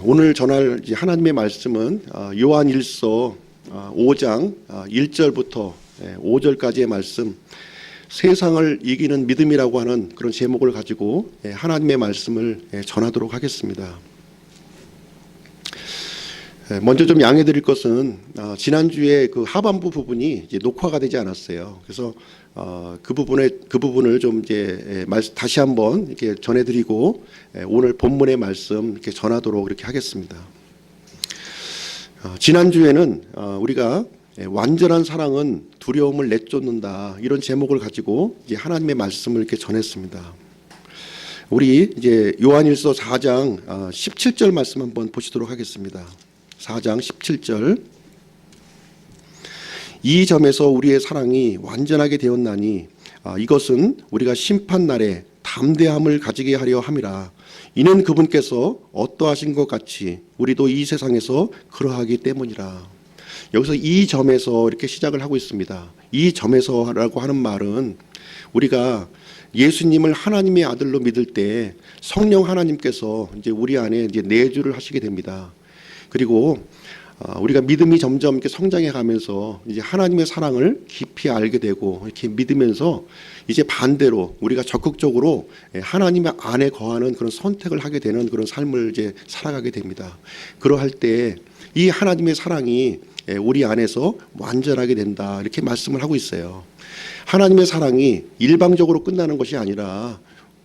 오늘 전할 하나님의 말씀은 요한일서 5장 1절부터 5절까지의 말씀, 세상을 이기는 믿음이라고 하는 그런 제목을 가지고 하나님의 말씀을 전하도록 하겠습니다. 먼저 좀 양해 드릴 것은 지난주에 그 하반부 부분이 이제 녹화가 되지 않았어요. 그래서 그 부분을 좀 이제 다시 한번 이렇게 전해드리고 오늘 본문의 말씀 이렇게 전하도록 이렇게 하겠습니다. 지난주에는 우리가 완전한 사랑은 두려움을 내쫓는다, 이런 제목을 가지고 이제 하나님의 말씀을 이렇게 전했습니다. 우리 이제 요한일서 4장 17절 말씀 한번 보시도록 하겠습니다. 4장 17절. 이 점에서 우리의 사랑이 완전하게 되었나니 이것은 우리가 심판날에 담대함을 가지게 하려 함이라. 이는 그분께서 어떠하신 것 같이 우리도 이 세상에서 그러하기 때문이라. 여기서 이 점에서 이렇게 시작을 하고 있습니다. 이 점에서라고 하는 말은 우리가 예수님을 하나님의 아들로 믿을 때 성령 하나님께서 이제 우리 안에 이제 내주를 하시게 됩니다. 그리고 우리가 믿음이 점점 이렇게 성장해 가면서 이제 하나님의 사랑을 깊이 알게 되고 이렇게 믿으면서 이제 반대로 우리가 적극적으로 하나님의 안에 거하는 그런 선택을 하게 되는 그런 삶을 이제 살아가게 됩니다. 그러할 때 이 하나님의 사랑이 우리 안에서 완전하게 된다, 이렇게 말씀을 하고 있어요. 하나님의 사랑이 일방적으로 끝나는 것이 아니라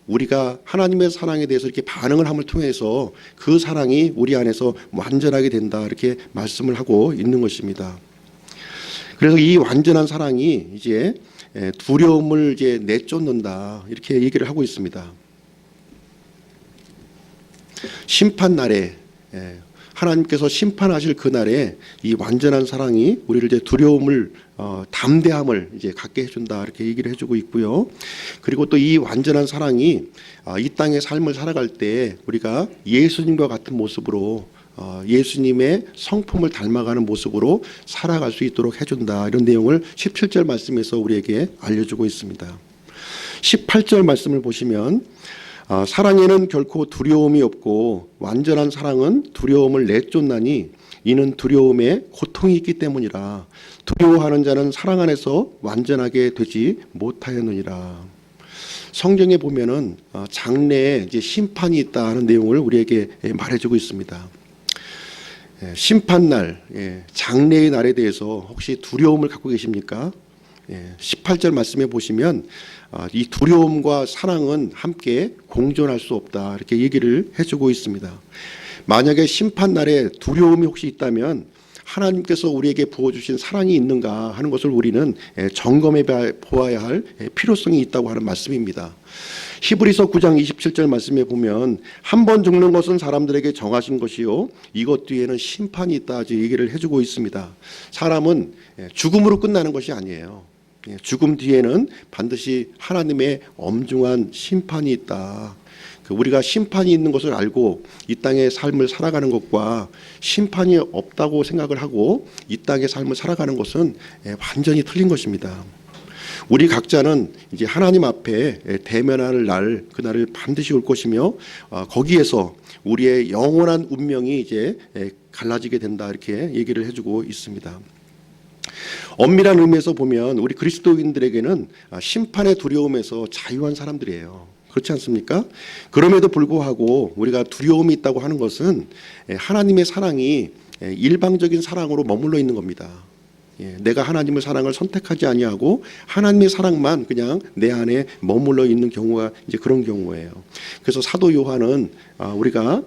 우리가 하나님의 사랑에 대해서 이렇게 반응을 함을 통해서 그 사랑이 우리 안에서 완전하게 된다, 이렇게 말씀을 하고 있는 것입니다. 그래서 이 완전한 사랑이 이제 두려움을 이제 내쫓는다, 이렇게 얘기를 하고 있습니다. 심판날에 하나님께서 심판하실 그날에 이 완전한 사랑이 우리를 이제 두려움을 담대함을 이제 갖게 해준다, 이렇게 얘기를 해주고 있고요. 그리고 또 이 완전한 사랑이 이 땅의 삶을 살아갈 때 우리가 예수님과 같은 모습으로 예수님의 성품을 닮아가는 모습으로 살아갈 수 있도록 해준다, 이런 내용을 17절 말씀에서 우리에게 알려주고 있습니다. 18절 말씀을 보시면 사랑에는 결코 두려움이 없고 완전한 사랑은 두려움을 내쫓나니 이는 두려움에 고통이 있기 때문이라. 두려워하는 자는 사랑 안에서 완전하게 되지 못하였느니라. 성경에 보면은 장래에 이제 심판이 있다는 내용을 우리에게 말해주고 있습니다. 심판날, 장래의 날에 대해서 혹시 두려움을 갖고 계십니까? 18절 말씀에 보시면 이 두려움과 사랑은 함께 공존할 수 없다, 이렇게 얘기를 해주고 있습니다. 만약에 심판날에 두려움이 혹시 있다면 하나님께서 우리에게 부어주신 사랑이 있는가 하는 것을 우리는 점검해 보아야 할 필요성이 있다고 하는 말씀입니다. 히브리서 9장 27절 말씀에 보면 한 번 죽는 것은 사람들에게 정하신 것이요 이것 뒤에는 심판이 있다, 얘기를 해주고 있습니다. 사람은 죽음으로 끝나는 것이 아니에요. 죽음 뒤에는 반드시 하나님의 엄중한 심판이 있다. 우리가 심판이 있는 것을 알고 이 땅의 삶을 살아가는 것과 심판이 없다고 생각을 하고 이 땅의 삶을 살아가는 것은 완전히 틀린 것입니다. 우리 각자는 이제 하나님 앞에 대면할 날, 그날을 반드시 올 것이며 거기에서 우리의 영원한 운명이 이제 갈라지게 된다, 이렇게 얘기를 해주고 있습니다. 엄밀한 의미에서 보면 우리 그리스도인들에게는 심판의 두려움에서 자유한 사람들이에요. 그렇지 않습니까? 그럼에도 불구하고 우리가 두려움이 있다고 하는 것은 하나님의 사랑이 일방적인 사랑으로 머물러 있는 겁니다. 내가 하나님의 사랑을 선택하지 아니하고 하나님의 사랑만 그냥 내 안에 머물러 있는 경우가 이제 그런 경우예요. 그래서 사도 요한은 우리가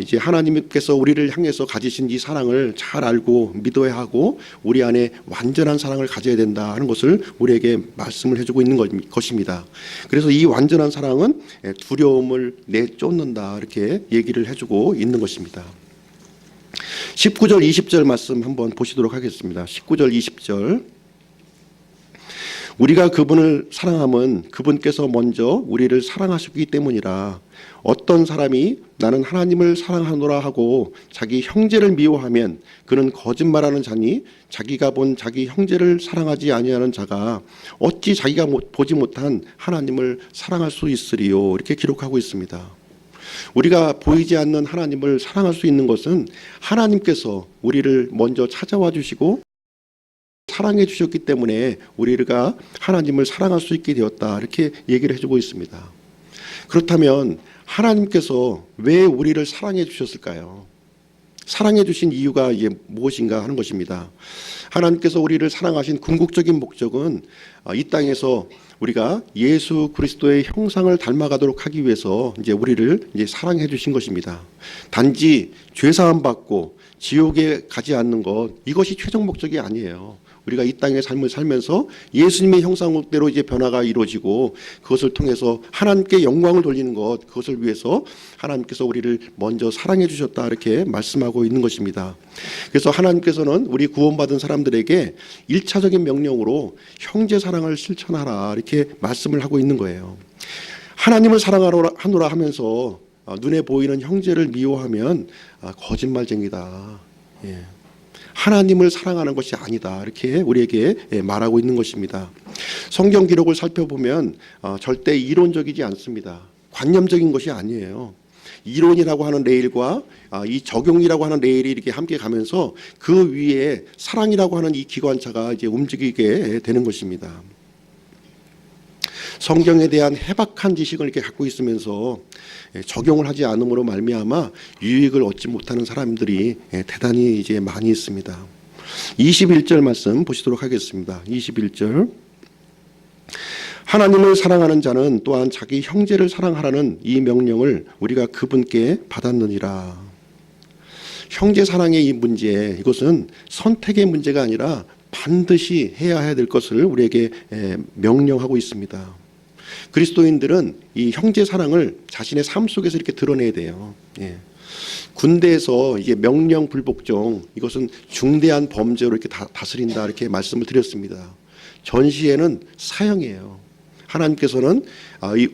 이제 하나님께서 우리를 향해서 가지신 이 사랑을 잘 알고 믿어야 하고 우리 안에 완전한 사랑을 가져야 된다 하는 것을 우리에게 말씀을 해주고 있는 것입니다. 그래서 이 완전한 사랑은 두려움을 내쫓는다, 이렇게 얘기를 해주고 있는 것입니다. 19절 20절 말씀 한번 보시도록 하겠습니다. 19절 20절. 우리가 그분을 사랑함은 그분께서 먼저 우리를 사랑하셨기 때문이라. 어떤 사람이 나는 하나님을 사랑하노라 하고 자기 형제를 미워하면 그는 거짓말하는 자니 자기가 본 자기 형제를 사랑하지 아니하는 자가 어찌 자기가 보지 못한 하나님을 사랑할 수 있으리요, 이렇게 기록하고 있습니다. 우리가 보이지 않는 하나님을 사랑할 수 있는 것은 하나님께서 우리를 먼저 찾아와 주시고 사랑해 주셨기 때문에 우리가 하나님을 사랑할 수 있게 되었다, 이렇게 얘기를 해주고 있습니다. 그렇다면 하나님께서 왜 우리를 사랑해 주셨을까요? 사랑해 주신 이유가 이제 무엇인가 하는 것입니다. 하나님께서 우리를 사랑하신 궁극적인 목적은 이 땅에서 우리가 예수 그리스도의 형상을 닮아가도록 하기 위해서 이제 우리를 이제 사랑해 주신 것입니다. 단지 죄 사함 받고 지옥에 가지 않는 것, 이것이 최종 목적이 아니에요. 우리가 이 땅의 삶을 살면서 예수님의 형상대로 이제 변화가 이루어지고 그것을 통해서 하나님께 영광을 돌리는 것, 그것을 위해서 하나님께서 우리를 먼저 사랑해 주셨다, 이렇게 말씀하고 있는 것입니다. 그래서 하나님께서는 우리 구원받은 사람들에게 1차적인 명령으로 형제 사랑을 실천하라, 이렇게 말씀을 하고 있는 거예요. 하나님을 사랑하노라 하면서 눈에 보이는 형제를 미워하면 거짓말쟁이다. 예. 하나님을 사랑하는 것이 아니다, 이렇게 우리에게 말하고 있는 것입니다. 성경 기록을 살펴보면 절대 이론적이지 않습니다. 관념적인 것이 아니에요. 이론이라고 하는 레일과 이 적용이라고 하는 레일이 이렇게 함께 가면서 그 위에 사랑이라고 하는 이 기관차가 이제 움직이게 되는 것입니다. 성경에 대한 해박한 지식을 이렇게 갖고 있으면서 적용을 하지 않음으로 말미암아 유익을 얻지 못하는 사람들이 대단히 이제 많이 있습니다. 21절 말씀 보시도록 하겠습니다. 21절. 하나님을 사랑하는 자는 또한 자기 형제를 사랑하라는 이 명령을 우리가 그분께 받았느니라. 형제 사랑의 이 문제, 이것은 선택의 문제가 아니라 반드시 해야 될 것을 우리에게 명령하고 있습니다. 그리스도인들은 이 형제 사랑을 자신의 삶 속에서 이렇게 드러내야 돼요. 예. 군대에서 이게 명령 불복종, 이것은 중대한 범죄로 이렇게 다스린다, 이렇게 말씀을 드렸습니다. 전시에는 사형이에요. 하나님께서는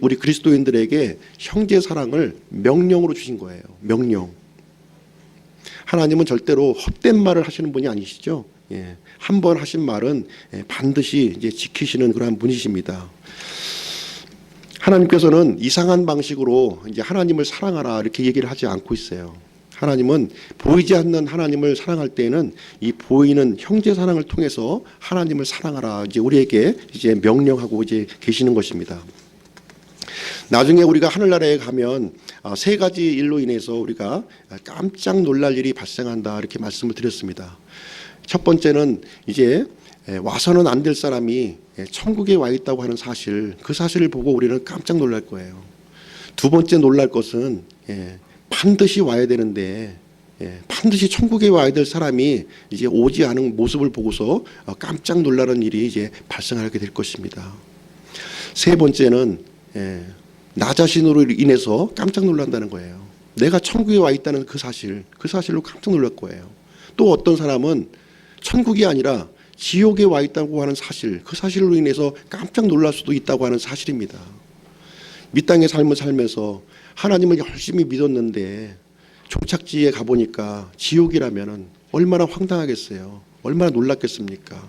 우리 그리스도인들에게 형제 사랑을 명령으로 주신 거예요. 명령. 하나님은 절대로 헛된 말을 하시는 분이 아니시죠. 예. 한 번 하신 말은 반드시 이제 지키시는 그러한 분이십니다. 하나님께서는 이상한 방식으로 이제 하나님을 사랑하라, 이렇게 얘기를 하지 않고 있어요. 하나님은 보이지 않는 하나님을 사랑할 때에는 이 보이는 형제 사랑을 통해서 하나님을 사랑하라, 이제 우리에게 이제 명령하고 이제 계시는 것입니다. 나중에 우리가 하늘나라에 가면 세 가지 일로 인해서 우리가 깜짝 놀랄 일이 발생한다, 이렇게 말씀을 드렸습니다. 첫 번째는 이제 와서는 안 될 사람이 천국에 와 있다고 하는 사실, 그 사실을 보고 우리는 깜짝 놀랄 거예요. 두 번째 놀랄 것은 반드시 와야 되는데 반드시 천국에 와야 될 사람이 이제 오지 않은 모습을 보고서 깜짝 놀라는 일이 이제 발생하게 될 것입니다. 세 번째는 나 자신으로 인해서 깜짝 놀란다는 거예요. 내가 천국에 와 있다는 그 사실로 깜짝 놀랄 거예요. 또 어떤 사람은 천국이 아니라 지옥에 와 있다고 하는 사실, 그 사실로 인해서 깜짝 놀랄 수도 있다고 하는 사실입니다. 이 땅의 삶을 살면서 하나님을 열심히 믿었는데 종착지에 가보니까 지옥이라면 얼마나 황당하겠어요. 얼마나 놀랐겠습니까?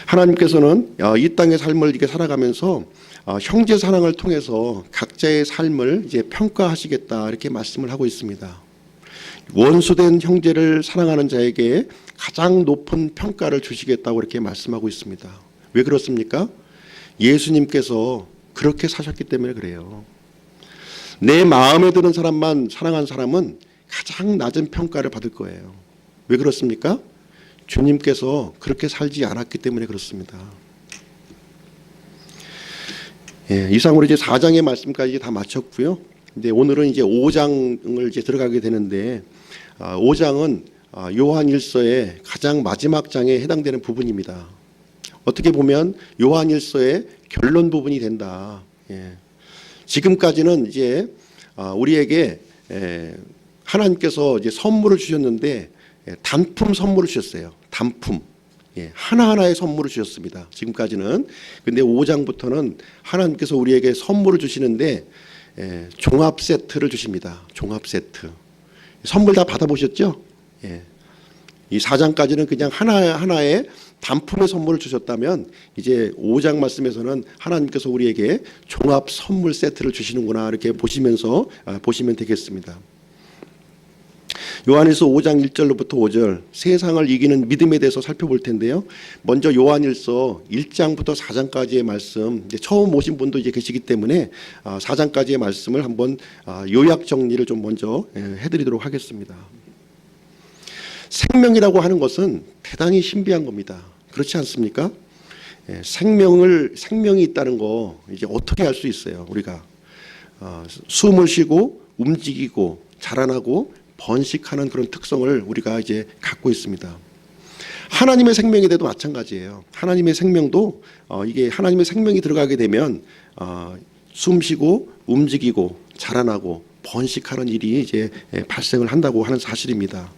하나님께서는 이 땅의 삶을 이렇게 살아가면서 형제 사랑을 통해서 각자의 삶을 이제 평가하시겠다, 이렇게 말씀을 하고 있습니다. 원수된 형제를 사랑하는 자에게 가장 높은 평가를 주시겠다고 이렇게 말씀하고 있습니다. 왜 그렇습니까? 예수님께서 그렇게 사셨기 때문에 그래요. 내 마음에 드는 사람만 사랑한 사람은 가장 낮은 평가를 받을 거예요. 왜 그렇습니까? 주님께서 그렇게 살지 않았기 때문에 그렇습니다. 이상으로 이제 4장의 말씀까지 다 마쳤고요. 근데 오늘은 이제 5장을 이제 들어가게 되는데 5장은 요한일서의 가장 마지막 장에 해당되는 부분입니다. 어떻게 보면 요한일서의 결론 부분이 된다. 지금까지는 이제 우리에게 하나님께서 이제 선물을 주셨는데 단품 선물을 주셨어요. 단품. 하나하나의 선물을 주셨습니다. 지금까지는. 근데 5장부터는 하나님께서 우리에게 선물을 주시는데 종합 세트를 주십니다. 종합 세트. 선물 다 받아보셨죠? 이 4장까지는 그냥 하나의 단품의 선물을 주셨다면 이제 5장 말씀에서는 하나님께서 우리에게 종합 선물 세트를 주시는구나 이렇게 보시면서 보시면 되겠습니다. 요한일서 5장 1절로부터 5절 세상을 이기는 믿음에 대해서 살펴볼 텐데요. 먼저 요한일서 1장부터 4장까지의 말씀, 이제 처음 오신 분도 이제 계시기 때문에 4장까지의 말씀을 한번 요약 정리를 좀 먼저 해드리도록 하겠습니다. 생명이라고 하는 것은 대단히 신비한 겁니다. 그렇지 않습니까? 생명이 있다는 거 이제 어떻게 알 수 있어요? 우리가 숨을 쉬고 움직이고 자라나고 번식하는 그런 특성을 우리가 이제 갖고 있습니다. 하나님의 생명에 대해도 마찬가지예요. 하나님의 생명도 이게 하나님의 생명이 들어가게 되면 숨쉬고 움직이고 자라나고 번식하는 일이 이제 발생을 한다고 하는 사실입니다.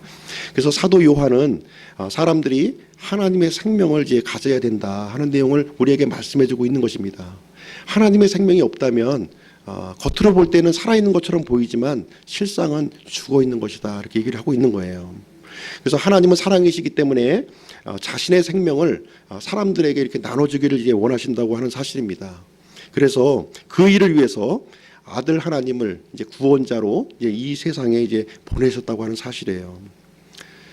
그래서 사도 요한은 사람들이 하나님의 생명을 이제 가져야 된다 하는 내용을 우리에게 말씀해주고 있는 것입니다. 하나님의 생명이 없다면 겉으로 볼 때는 살아있는 것처럼 보이지만 실상은 죽어있는 것이다 이렇게 얘기를 하고 있는 거예요. 그래서 하나님은 사랑이시기 때문에 자신의 생명을 사람들에게 이렇게 나눠주기를 이제 원하신다고 하는 사실입니다. 그래서 그 일을 위해서 아들 하나님을 이제 구원자로 이제 이 세상에 이제 보내셨다고 하는 사실이에요.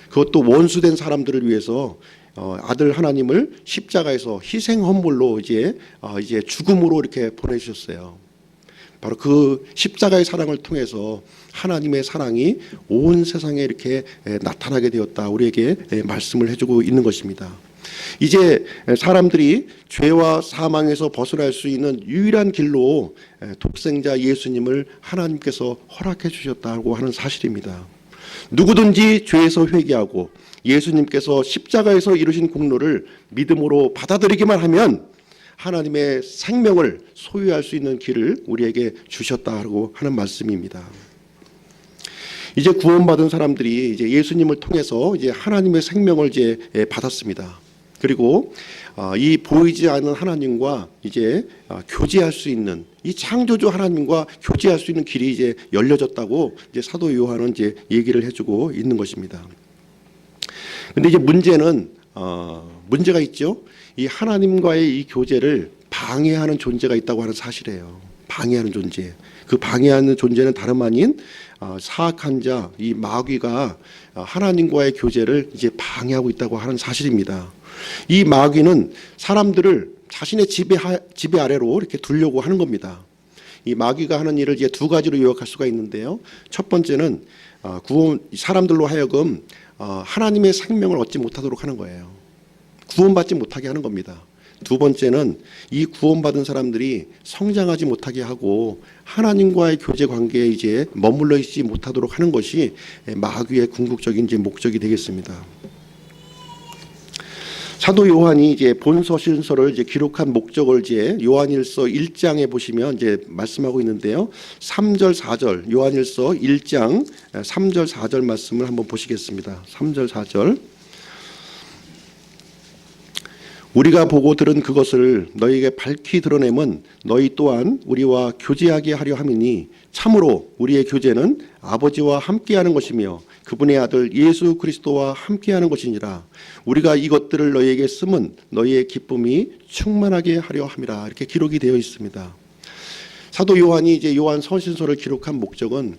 그것도 원수된 사람들을 위해서 아들 하나님을 십자가에서 희생 헌물로 이제 죽음으로 이렇게 보내주셨어요. 바로 그 십자가의 사랑을 통해서 하나님의 사랑이 온 세상에 이렇게 나타나게 되었다. 우리에게 말씀을 해주고 있는 것입니다. 이제 사람들이 죄와 사망에서 벗어날 수 있는 유일한 길로 독생자 예수님을 하나님께서 허락해 주셨다고 하는 사실입니다. 누구든지 죄에서 회개하고 예수님께서 십자가에서 이루신 공로를 믿음으로 받아들이기만 하면 하나님의 생명을 소유할 수 있는 길을 우리에게 주셨다고 하는 말씀입니다. 이제 구원받은 사람들이 이제 예수님을 통해서 이제 하나님의 생명을 이제 받았습니다. 그리고 이 보이지 않는 하나님과 이제 교제할 수 있는 이 창조주 하나님과 교제할 수 있는 길이 이제 열려졌다고 이제 사도 요한은 이제 얘기를 해주고 있는 것입니다. 근데 이제 문제가 있죠. 이 하나님과의 이 교제를 방해하는 존재가 있다고 하는 사실이에요. 방해하는 존재. 그 방해하는 존재는 다름 아닌 사악한 자, 이 마귀가 하나님과의 교제를 이제 방해하고 있다고 하는 사실입니다. 이 마귀는 사람들을 자신의 지배 아래로 이렇게 두려고 하는 겁니다. 이 마귀가 하는 일을 이제 두 가지로 요약할 수가 있는데요. 첫 번째는 사람들로 하여금 하나님의 생명을 얻지 못하도록 하는 거예요. 구원받지 못하게 하는 겁니다. 두 번째는 이 구원받은 사람들이 성장하지 못하게 하고 하나님과의 교제 관계에 이제 머물러 있지 못하도록 하는 것이 마귀의 궁극적인 이제 목적이 되겠습니다. 사도 요한이 이제 본서신서를 이제 기록한 목적을 이제 요한일서 1장에 보시면 이제 말씀하고 있는데요. 3절 4절 요한일서 1장 3절 4절 말씀을 한번 보시겠습니다. 3절 4절 우리가 보고 들은 그것을 너희에게 밝히 드러내면 너희 또한 우리와 교제하게 하려 함이니 참으로 우리의 교제는 아버지와 함께하는 것이며 그분의 아들 예수 그리스도와 함께하는 것이니라. 우리가 이것들을 너희에게 쓰면 너희의 기쁨이 충만하게 하려 함이라. 이렇게 기록이 되어 있습니다. 사도 요한이 이제 요한 서신서를 기록한 목적은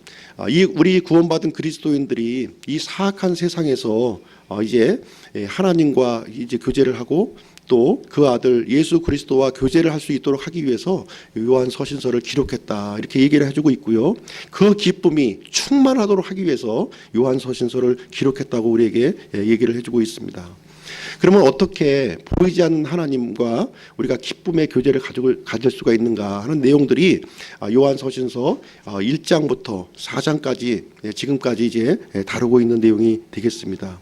우리 구원받은 그리스도인들이 이 사악한 세상에서 이제 하나님과 이제 교제를 하고 또 그 아들 예수 그리스도와 교제를 할 수 있도록 하기 위해서 요한 서신서를 기록했다 이렇게 얘기를 해주고 있고요. 그 기쁨이 충만하도록 하기 위해서 요한 서신서를 기록했다고 우리에게 얘기를 해주고 있습니다. 그러면 어떻게 보이지 않는 하나님과 우리가 기쁨의 교제를 가질 수가 있는가 하는 내용들이 요한 서신서 1장부터 4장까지 지금까지 이제 다루고 있는 내용이 되겠습니다.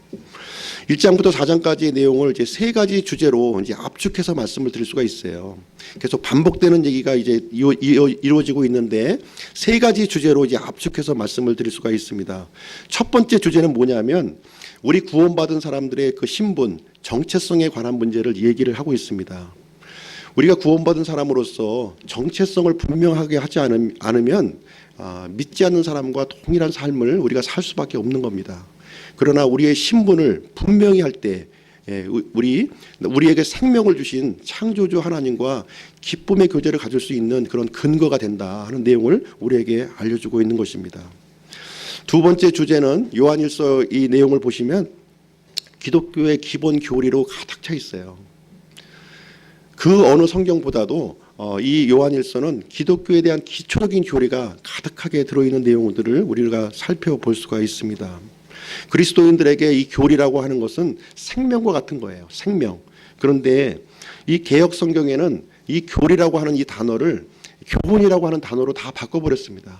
1장부터 4장까지의 내용을 이제 세 가지 주제로 이제 압축해서 말씀을 드릴 수가 있어요. 계속 반복되는 얘기가 이제 이루어지고 있는데 세 가지 주제로 이제 압축해서 말씀을 드릴 수가 있습니다. 첫 번째 주제는 뭐냐면 우리 구원받은 사람들의 그 신분, 정체성에 관한 문제를 얘기를 하고 있습니다. 우리가 구원받은 사람으로서 정체성을 분명하게 하지 않으면 믿지 않는 사람과 동일한 삶을 우리가 살 수밖에 없는 겁니다. 그러나 우리의 신분을 분명히 할 때 우리에게 생명을 주신 창조주 하나님과 기쁨의 교제를 가질 수 있는 그런 근거가 된다 하는 내용을 우리에게 알려주고 있는 것입니다. 두 번째 주제는 요한일서 이 내용을 보시면 기독교의 기본 교리로 가득 차 있어요. 그 어느 성경보다도 이 요한일서는 기독교에 대한 기초적인 교리가 가득하게 들어있는 내용들을 우리가 살펴볼 수가 있습니다. 그리스도인들에게 이 교리라고 하는 것은 생명과 같은 거예요. 생명. 그런데 이 개역 성경에는 이 교리라고 하는 이 단어를 교훈이라고 하는 단어로 다 바꿔버렸습니다.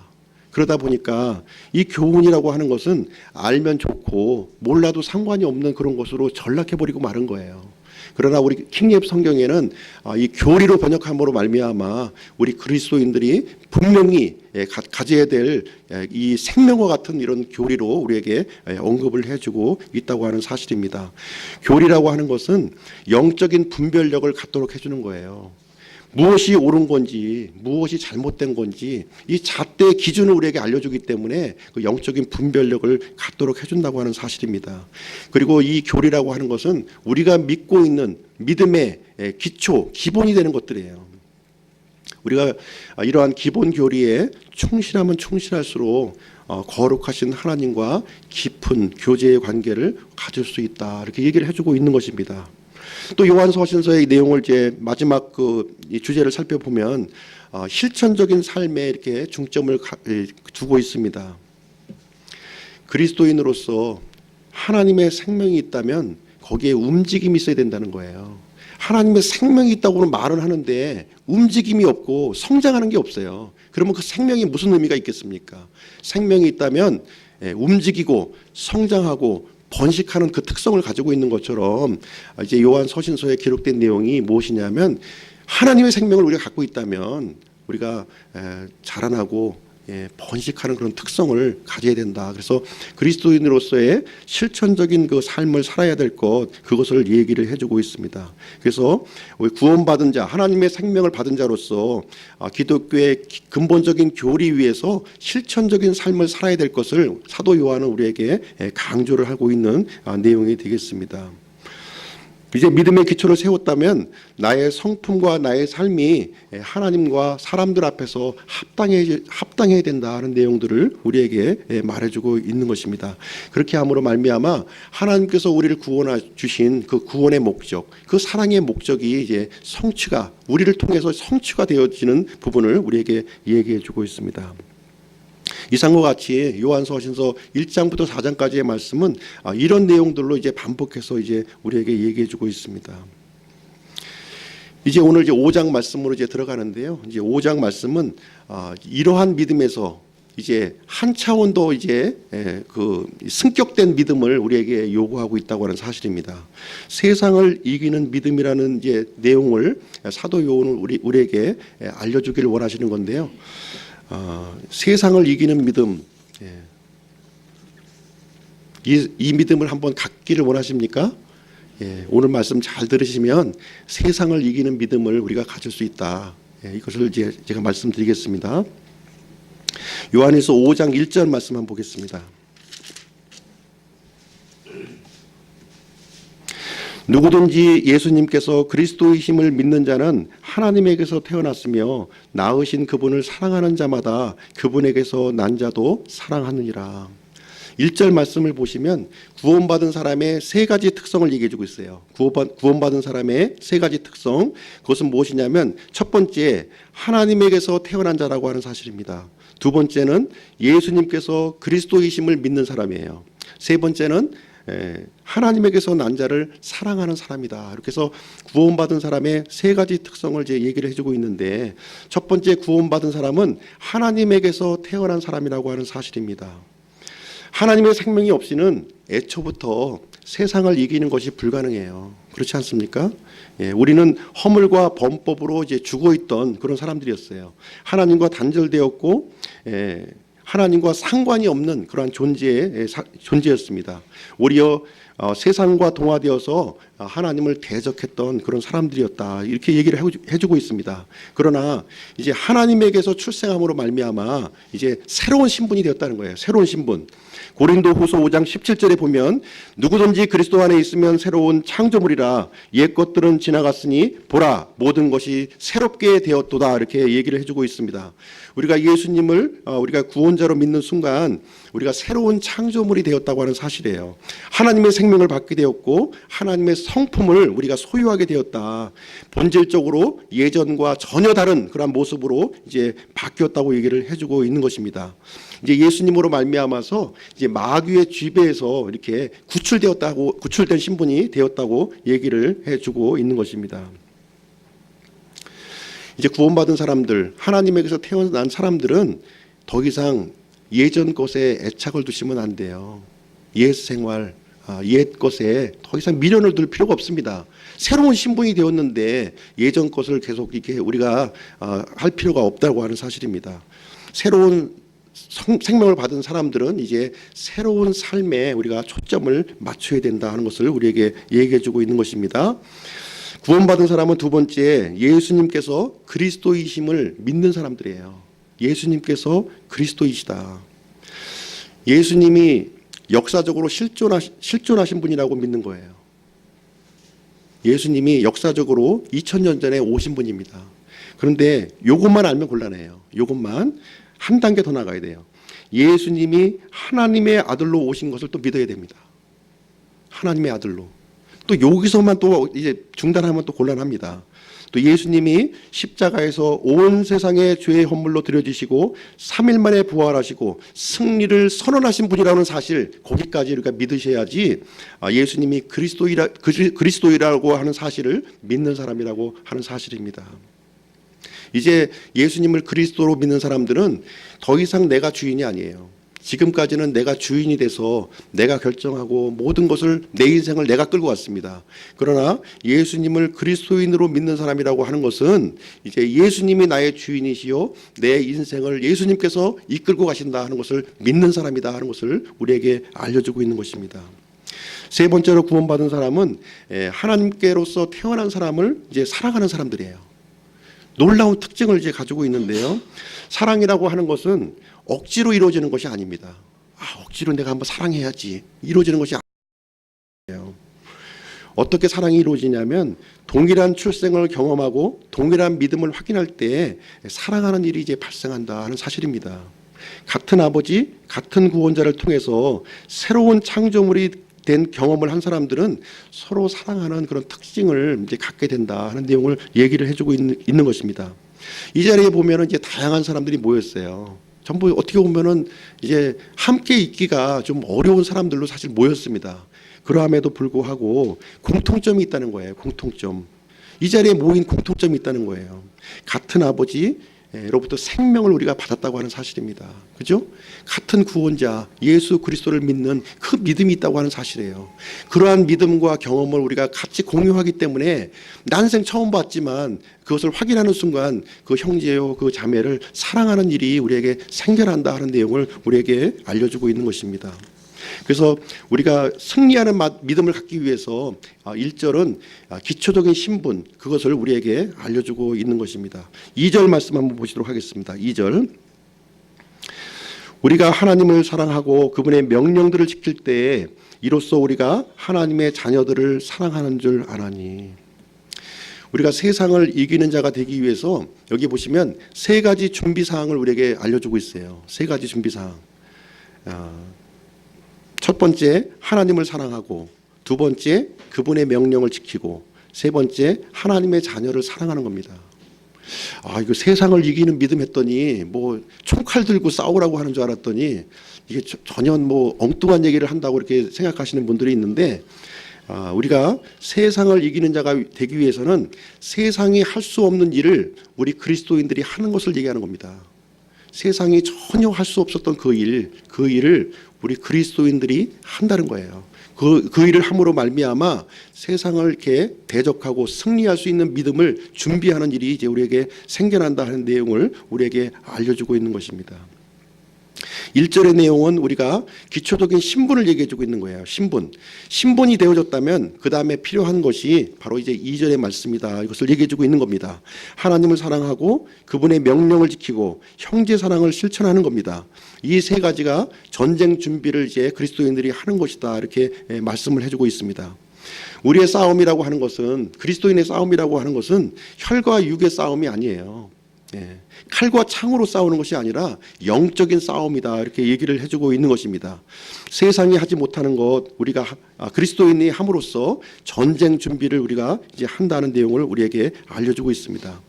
그러다 보니까 이 교훈이라고 하는 것은 알면 좋고 몰라도 상관이 없는 그런 것으로 전락해버리고 마른 거예요. 그러나 우리 킹예입 성경에는 이 교리로 번역함으로 말미암아 우리 그리스도인들이 분명히 가져야 될 이 생명과 같은 이런 교리로 우리에게 언급을 해주고 있다고 하는 사실입니다. 교리라고 하는 것은 영적인 분별력을 갖도록 해주는 거예요. 무엇이 옳은 건지 무엇이 잘못된 건지 이 잣대의 기준을 우리에게 알려주기 때문에 그 영적인 분별력을 갖도록 해준다고 하는 사실입니다. 그리고 이 교리라고 하는 것은 우리가 믿고 있는 믿음의 기초, 기본이 되는 것들이에요. 우리가 이러한 기본 교리에 충실하면 충실할수록 거룩하신 하나님과 깊은 교제의 관계를 가질 수 있다, 이렇게 얘기를 해주고 있는 것입니다. 또 요한서신서의 내용을 이제 마지막 이 주제를 살펴보면 실천적인 삶에 이렇게 중점을 두고 있습니다. 그리스도인으로서 하나님의 생명이 있다면 거기에 움직임이 있어야 된다는 거예요. 하나님의 생명이 있다고는 말은 하는데 움직임이 없고 성장하는 게 없어요. 그러면 그 생명이 무슨 의미가 있겠습니까? 생명이 있다면 움직이고 성장하고 번식하는 그 특성을 가지고 있는 것처럼 이제 요한 서신서에 기록된 내용이 무엇이냐면 하나님의 생명을 우리가 갖고 있다면 우리가 자라나고 번식하는 그런 특성을 가져야 된다. 그래서 그리스도인으로서의 실천적인 그 삶을 살아야 될 것, 그것을 얘기를 해주고 있습니다. 그래서 구원받은 자, 하나님의 생명을 받은 자로서 기독교의 근본적인 교리 위에서 실천적인 삶을 살아야 될 것을 사도 요한은 우리에게 강조를 하고 있는 내용이 되겠습니다. 이제 믿음의 기초를 세웠다면 나의 성품과 나의 삶이 하나님과 사람들 앞에서 합당해야 된다는 내용들을 우리에게 말해주고 있는 것입니다. 그렇게 함으로 말미암아 하나님께서 우리를 구원해 주신 그 구원의 목적, 그 사랑의 목적이 이제 성취가, 우리를 통해서 성취가 되어지는 부분을 우리에게 얘기해주고 있습니다. 이상과 같이 요한서신서 1장부터 4장까지의 말씀은 이런 내용들로 이제 반복해서 이제 우리에게 얘기해주고 있습니다. 이제 오늘 이제 5장 말씀으로 이제 들어가는데요. 이제 5장 말씀은 이러한 믿음에서 이제 한 차원 더 이제 그 승격된 믿음을 우리에게 요구하고 있다고 하는 사실입니다. 세상을 이기는 믿음이라는 이제 내용을 사도 요한은 우리에게 알려주기를 원하시는 건데요. 세상을 이기는 믿음, 이 믿음을 한번 갖기를 원하십니까? 오늘 말씀 잘 들으시면 세상을 이기는 믿음을 우리가 가질 수 있다. 이것을 이제 제가 말씀드리겠습니다. 요한일서 5장 1절 말씀 한번 보겠습니다. 누구든지 예수님께서 그리스도이심을 믿는 자는 하나님에게서 태어났으며 낳으신 그분을 사랑하는 자마다 그분에게서 난 자도 사랑하느니라. 1절 말씀을 보시면 구원받은 사람의 세 가지 특성을 얘기해주고 있어요. 구원받은 사람의 세 가지 특성, 그것은 무엇이냐면 첫 번째, 하나님에게서 태어난 자라고 하는 사실입니다. 두 번째는 예수님께서 그리스도이심을 믿는 사람이에요. 세 번째는 하나님에게서 난 자를 사랑하는 사람이다. 이렇게 해서 구원받은 사람의 세 가지 특성을 이제 얘기를 해주고 있는데, 첫 번째 구원받은 사람은 하나님에게서 태어난 사람이라고 하는 사실입니다. 하나님의 생명이 없이는 애초부터 세상을 이기는 것이 불가능해요. 그렇지 않습니까? 우리는 허물과 범법으로 이제 죽어있던 그런 사람들이었어요. 하나님과 단절되었고 하나님과 상관이 없는 그러한 존재였습니다. 오히려 세상과 동화되어서 하나님을 대적했던 그런 사람들이었다, 이렇게 얘기를 해주고 있습니다. 그러나 이제 하나님에게서 출생함으로 말미암아 이제 새로운 신분이 되었다는 거예요. 새로운 신분. 고린도후서 5장 17절에 보면 누구든지 그리스도 안에 있으면 새로운 창조물이라 옛 것들은 지나갔으니 보라 모든 것이 새롭게 되었도다, 이렇게 얘기를 해주고 있습니다. 우리가 예수님을 우리가 구원자로 믿는 순간 우리가 새로운 창조물이 되었다고 하는 사실이에요. 하나님의 생명을 받게 되었고 하나님의 성품을 우리가 소유하게 되었다. 본질적으로 예전과 전혀 다른 그런 모습으로 이제 바뀌었다고 얘기를 해주고 있는 것입니다. 이제 예수님으로 말미암아서 이제 마귀의 지배에서 이렇게 구출된 신분이 되었다고 얘기를 해주고 있는 것입니다. 이제 구원받은 사람들, 하나님에게서 태어난 사람들은 더 이상 예전 것에 애착을 두시면 안 돼요. 옛 생활, 옛 것에 더 이상 미련을 둘 필요가 없습니다. 새로운 신분이 되었는데 예전 것을 계속 이렇게 우리가 할 필요가 없다고 하는 사실입니다. 새로운 생명을 받은 사람들은 이제 새로운 삶에 우리가 초점을 맞춰야 된다 하는 것을 우리에게 얘기해 주고 있는 것입니다. 구원받은 사람은 두 번째, 예수님께서 그리스도이심을 믿는 사람들이에요. 예수님께서 그리스도이시다. 예수님이 역사적으로 실존하신 분이라고 믿는 거예요. 예수님이 역사적으로 2000년 전에 오신 분입니다. 그런데 이것만 알면 곤란해요. 이것만 한 단계 더 나가야 돼요. 예수님이 하나님의 아들로 오신 것을 또 믿어야 됩니다. 하나님의 아들로. 또 여기서만 또 이제 중단하면 또 곤란합니다. 또 예수님이 십자가에서 온 세상의 죄의 헌물로 드려지시고 3일 만에 부활하시고 승리를 선언하신 분이라는 사실, 거기까지 우리가 믿으셔야지 예수님이 그리스도이라고 하는 사실을 믿는 사람이라고 하는 사실입니다. 이제 예수님을 그리스도로 믿는 사람들은 더 이상 내가 주인이 아니에요. 지금까지는 내가 주인이 돼서 내가 결정하고 모든 것을, 내 인생을 내가 끌고 왔습니다. 그러나 예수님을 그리스도인으로 믿는 사람이라고 하는 것은 이제 예수님이 나의 주인이시요 내 인생을 예수님께서 이끌고 가신다 하는 것을 믿는 사람이다 하는 것을 우리에게 알려주고 있는 것입니다. 세 번째로 구원받은 사람은 하나님께로서 태어난 사람을 이제 사랑하는 사람들이에요. 놀라운 특징을 이제 가지고 있는데요. 사랑이라고 하는 것은 억지로 이루어지는 것이 아닙니다. 억지로 내가 한번 사랑해야지 이루어지는 것이 아니에요. 어떻게 사랑이 이루어지냐면 동일한 출생을 경험하고 동일한 믿음을 확인할 때 사랑하는 일이 이제 발생한다 하는 사실입니다. 같은 아버지, 같은 구원자를 통해서 새로운 창조물이 된 경험을 한 사람들은 서로 사랑하는 그런 특징을 이제 갖게 된다 하는 내용을 얘기를 해주고 있는 것입니다. 이 자리에 보면은 이제 다양한 사람들이 모였어요. 전부 어떻게 보면은 이제 함께 있기가 좀 어려운 사람들로 사실 모였습니다. 그러함에도 불구하고 공통점이 있다는 거예요. 공통점. 이 자리에 모인 공통점이 있다는 거예요. 같은 아버지로부터 생명을 우리가 받았다고 하는 사실입니다. 그죠? 같은 구원자 예수 그리스도를 믿는 그 믿음이 있다고 하는 사실이에요. 그러한 믿음과 경험을 우리가 같이 공유하기 때문에 난생 처음 봤지만 그것을 확인하는 순간 그 형제요 그 자매를 사랑하는 일이 우리에게 생겨난다 하는 내용을 우리에게 알려주고 있는 것입니다. 그래서 우리가 승리하는 믿음을 갖기 위해서 1절은 기초적인 신분, 그것을 우리에게 알려주고 있는 것입니다. 2절 말씀 한번 보시도록 하겠습니다. 2절, 우리가 하나님을 사랑하고 그분의 명령들을 지킬 때에 이로써 우리가 하나님의 자녀들을 사랑하는 줄 아나니. 우리가 세상을 이기는 자가 되기 위해서 여기 보시면 세 가지 준비사항을 우리에게 알려주고 있어요. 세 가지 준비사항. 첫 번째, 하나님을 사랑하고, 두 번째, 그분의 명령을 지키고, 세 번째, 하나님의 자녀를 사랑하는 겁니다. 이거 세상을 이기는 믿음 했더니 뭐 총칼 들고 싸우라고 하는 줄 알았더니 이게 전혀 뭐 엉뚱한 얘기를 한다고 이렇게 생각하시는 분들이 있는데, 우리가 세상을 이기는 자가 되기 위해서는 세상이 할 수 없는 일을 우리 그리스도인들이 하는 것을 얘기하는 겁니다. 세상이 전혀 할 수 없었던 그 일을 우리 그리스도인들이 한다는 거예요. 그 일을 함으로 말미암아 세상을 이렇게 대적하고 승리할 수 있는 믿음을 준비하는 일이 이제 우리에게 생겨난다 하는 내용을 우리에게 알려주고 있는 것입니다. 1절의 내용은 우리가 기초적인 신분을 얘기해 주고 있는 거예요. 신분이 되어졌다면 그 다음에 필요한 것이 바로 이제 2절의 말씀이다. 이것을 얘기해 주고 있는 겁니다. 하나님을 사랑하고 그분의 명령을 지키고 형제 사랑을 실천하는 겁니다. 이 세 가지가 전쟁 준비를 이제 그리스도인들이 하는 것이다. 이렇게 말씀을 해주고 있습니다. 우리의 싸움이라고 하는 것은, 그리스도인의 싸움이라고 하는 것은 혈과 육의 싸움이 아니에요. 칼과 창으로 싸우는 것이 아니라 영적인 싸움이다. 이렇게 얘기를 해주고 있는 것입니다. 세상이 하지 못하는 것, 우리가 그리스도인이 함으로써 전쟁 준비를 우리가 이제 한다는 내용을 우리에게 알려주고 있습니다.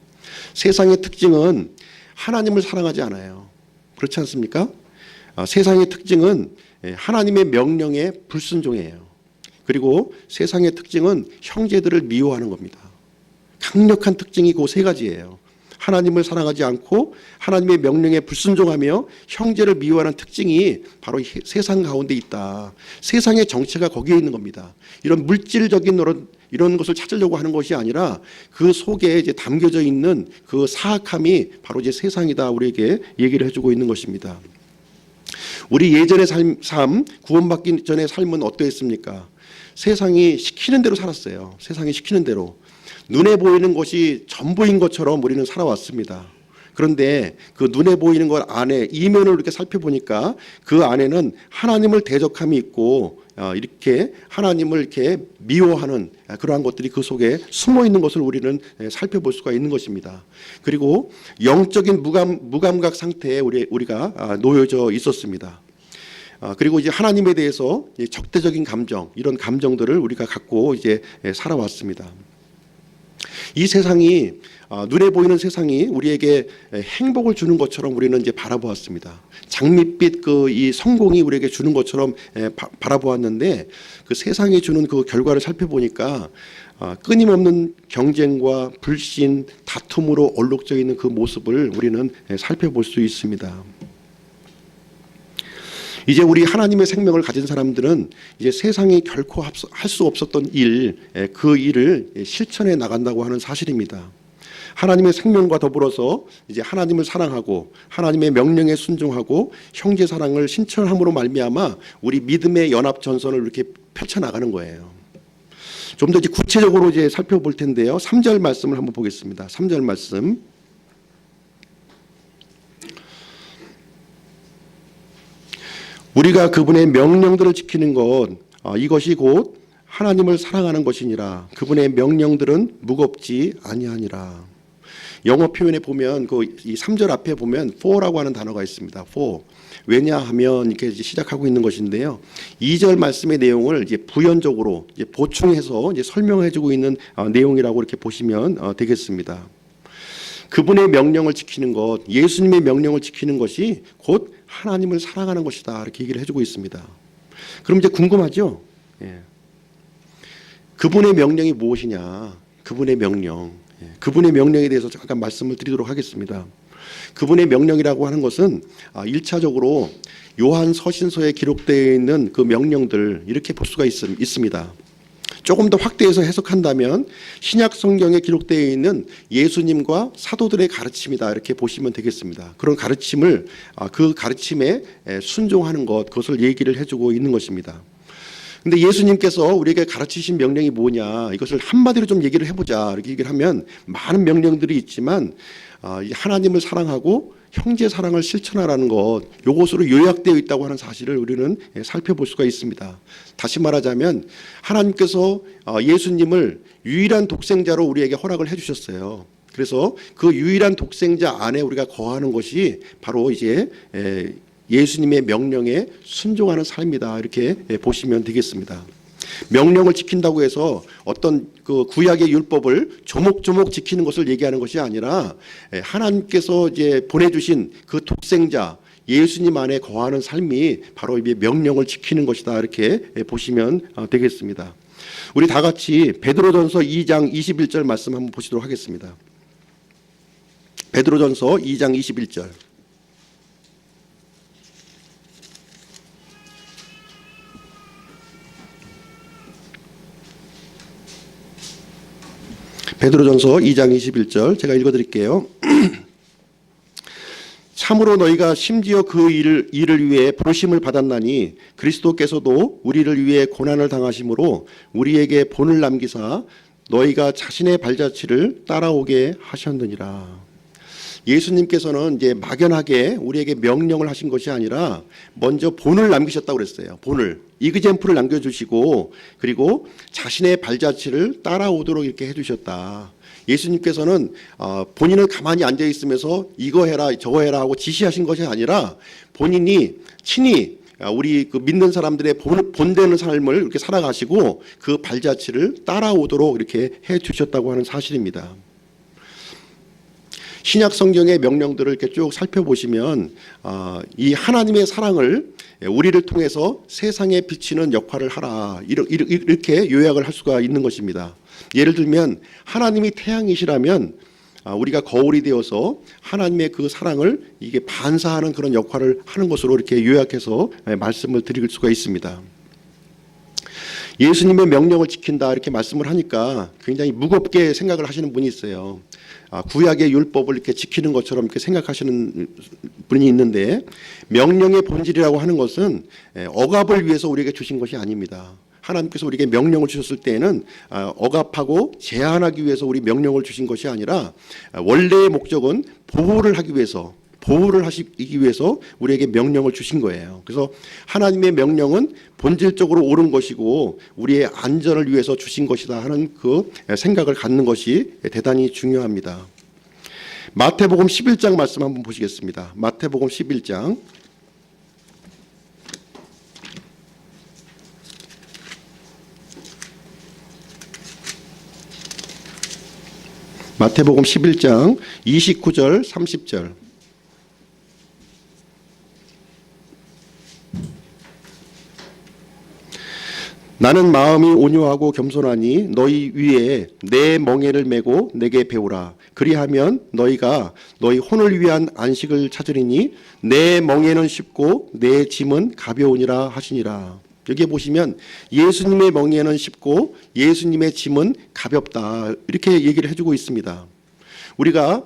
세상의 특징은 하나님을 사랑하지 않아요. 그렇지 않습니까? 세상의 특징은 하나님의 명령에 불순종해요. 그리고 세상의 특징은 형제들을 미워하는 겁니다. 강력한 특징이 그 세 가지예요. 하나님을 사랑하지 않고 하나님의 명령에 불순종하며 형제를 미워하는 특징이 바로 세상 가운데 있다. 세상의 정체가 거기에 있는 겁니다. 이런 물질적인 이런 것을 찾으려고 하는 것이 아니라 그 속에 이제 담겨져 있는 그 사악함이 바로 이제 세상이다. 우리에게 얘기를 해주고 있는 것입니다. 우리 예전의 삶, 구원받기 전의 삶은 어떠했습니까? 세상이 시키는 대로 살았어요. 세상이 시키는 대로. 눈에 보이는 것이 전부인 것처럼 우리는 살아왔습니다. 그런데 그 눈에 보이는 것 안에 이면을 이렇게 살펴보니까 그 안에는 하나님을 대적함이 있고 이렇게 하나님을 이렇게 미워하는 그러한 것들이 그 속에 숨어 있는 것을 우리는 살펴볼 수가 있는 것입니다. 그리고 영적인 무감각 상태에 우리가 놓여져 있었습니다. 그리고 이제 하나님에 대해서 적대적인 감정, 이런 감정들을 우리가 갖고 이제 살아왔습니다. 이 세상이 눈에 보이는 세상이 우리에게 행복을 주는 것처럼 우리는 이제 바라보았습니다. 장밋빛 이 성공이 우리에게 주는 것처럼 바라보았는데 그 세상이 주는 그 결과를 살펴보니까 끊임없는 경쟁과 불신, 다툼으로 얼룩져 있는 그 모습을 우리는 살펴볼 수 있습니다. 이제 우리 하나님의 생명을 가진 사람들은 이제 세상이 결코 할 수 없었던 그 일을 실천해 나간다고 하는 사실입니다. 하나님의 생명과 더불어서 이제 하나님을 사랑하고 하나님의 명령에 순종하고 형제 사랑을 실천함으로 말미암아 우리 믿음의 연합 전선을 이렇게 펼쳐 나가는 거예요. 좀 더 이제 구체적으로 이제 살펴볼 텐데요. 3절 말씀을 한번 보겠습니다. 3절 말씀. 우리가 그분의 명령들을 지키는 것, 이것이 곧 하나님을 사랑하는 것이니라. 그분의 명령들은 무겁지 아니하니라. 영어 표현에 보면 이 3절 앞에 보면 for라고 하는 단어가 있습니다. for. 왜냐하면 이렇게 이제 시작하고 있는 것인데요. 2절 말씀의 내용을 이제 부연적으로 이제 보충해서 이제 설명해주고 있는 내용이라고 이렇게 보시면 되겠습니다. 그분의 명령을 지키는 것, 예수님의 명령을 지키는 것이 곧 하나님을 사랑하는 것이다. 이렇게 얘기를 해주고 있습니다. 그럼 이제 궁금하죠? 그분의 명령이 무엇이냐? 그분의 명령. 그분의 명령에 대해서 잠깐 말씀을 드리도록 하겠습니다. 그분의 명령이라고 하는 것은 1차적으로 요한 서신서에 기록되어 있는 그 명령들 이렇게 볼 수가 있습니다. 조금 더 확대해서 해석한다면 신약 성경에 기록되어 있는 예수님과 사도들의 가르침이다 이렇게 보시면 되겠습니다. 그런 가르침을 그 가르침에 순종하는 것, 그것을 얘기를 해주고 있는 것입니다. 근데 예수님께서 우리에게 가르치신 명령이 뭐냐, 이것을 한마디로 좀 얘기를 해보자 이렇게 얘기를 하면 많은 명령들이 있지만 하나님을 사랑하고 형제 사랑을 실천하라는 것, 이것으로 요약되어 있다고 하는 사실을 우리는 살펴볼 수가 있습니다. 다시 말하자면 하나님께서 예수님을 유일한 독생자로 우리에게 허락을 해주셨어요. 그래서 그 유일한 독생자 안에 우리가 거하는 것이 바로 이제 예수님의 명령에 순종하는 삶이다 이렇게 보시면 되겠습니다. 명령을 지킨다고 해서 어떤 그 구약의 율법을 조목조목 지키는 것을 얘기하는 것이 아니라 하나님께서 이제 보내주신 그 독생자 예수님 안에 거하는 삶이 바로 이 명령을 지키는 것이다 이렇게 보시면 되겠습니다. 우리 다 같이 베드로전서 2장 21절 말씀 한번 보시도록 하겠습니다. 베드로전서 2장 21절. 베드로전서 2장 21절 제가 읽어드릴게요. 참으로 너희가 심지어 그 일을 위해 부르심을 받았나니 그리스도께서도 우리를 위해 고난을 당하심으로 우리에게 본을 남기사 너희가 자신의 발자취를 따라오게 하셨느니라. 예수님께서는 이제 막연하게 우리에게 명령을 하신 것이 아니라 먼저 본을 남기셨다고 그랬어요. 본을, 이그젬플을 남겨주시고 그리고 자신의 발자취를 따라오도록 이렇게 해주셨다. 예수님께서는 본인은 가만히 앉아 있으면서 이거 해라 저거 해라 하고 지시하신 것이 아니라 본인이 친히 우리 그 믿는 사람들의 본되는 삶을 이렇게 살아가시고 그 발자취를 따라오도록 이렇게 해주셨다고 하는 사실입니다. 신약 성경의 명령들을 이렇게 쭉 살펴보시면 이 하나님의 사랑을 우리를 통해서 세상에 비치는 역할을 하라 이렇게 요약을 할 수가 있는 것입니다. 예를 들면 하나님이 태양이시라면 우리가 거울이 되어서 하나님의 그 사랑을 이게 반사하는 그런 역할을 하는 것으로 이렇게 요약해서 말씀을 드릴 수가 있습니다. 예수님의 명령을 지킨다 이렇게 말씀을 하니까 굉장히 무겁게 생각을 하시는 분이 있어요. 구약의 율법을 이렇게 지키는 것처럼 이렇게 생각하시는 분이 있는데 명령의 본질이라고 하는 것은 억압을 위해서 우리에게 주신 것이 아닙니다. 하나님께서 우리에게 명령을 주셨을 때에는 억압하고 제한하기 위해서 우리 명령을 주신 것이 아니라 원래의 목적은 보호를 하기 위해서 보호를 하시기 위해서 우리에게 명령을 주신 거예요. 그래서 하나님의 명령은 본질적으로 옳은 것이고 우리의 안전을 위해서 주신 것이다 하는 그 생각을 갖는 것이 대단히 중요합니다. 마태복음 11장 말씀 한번 보시겠습니다. 마태복음 11장 마태복음 11장 29절 30절 나는 마음이 온유하고 겸손하니 너희 위에 내 멍에를 메고 내게 배우라. 그리하면 너희가 너희 혼을 위한 안식을 찾으리니 내 멍에는 쉽고 내 짐은 가벼우니라 하시니라. 여기 보시면 예수님의 멍에는 쉽고 예수님의 짐은 가볍다 이렇게 얘기를 해주고 있습니다. 우리가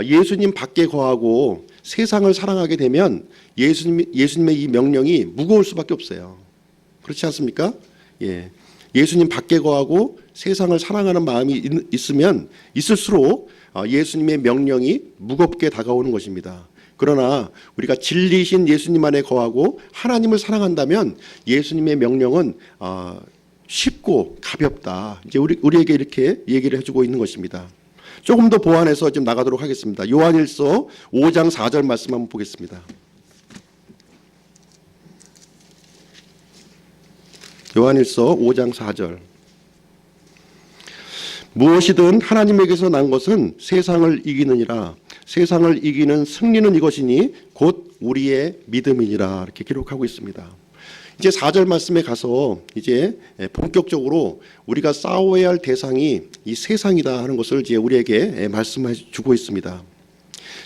예수님 밖에 거하고 세상을 사랑하게 되면 예수님의 이 명령이 무거울 수밖에 없어요. 그렇지 않습니까? 예수님 밖에 거하고 세상을 사랑하는 마음이 있으면 있을수록 예수님의 명령이 무겁게 다가오는 것입니다. 그러나 우리가 진리신 예수님 안에 거하고 하나님을 사랑한다면 예수님의 명령은 쉽고 가볍다. 이제 우리에게 이렇게 얘기를 해주고 있는 것입니다. 조금 더 보완해서 좀 나가도록 하겠습니다. 요한일서 5장 4절 말씀 한번 보겠습니다. 요한일서 5장 4절 무엇이든 하나님에게서 난 것은 세상을 이기느니라. 세상을 이기는 승리는 이것이니 곧 우리의 믿음이니라. 이렇게 기록하고 있습니다. 이제 4절 말씀에 가서 이제 본격적으로 우리가 싸워야 할 대상이 이 세상이다 하는 것을 이제 우리에게 말씀해 주고 있습니다.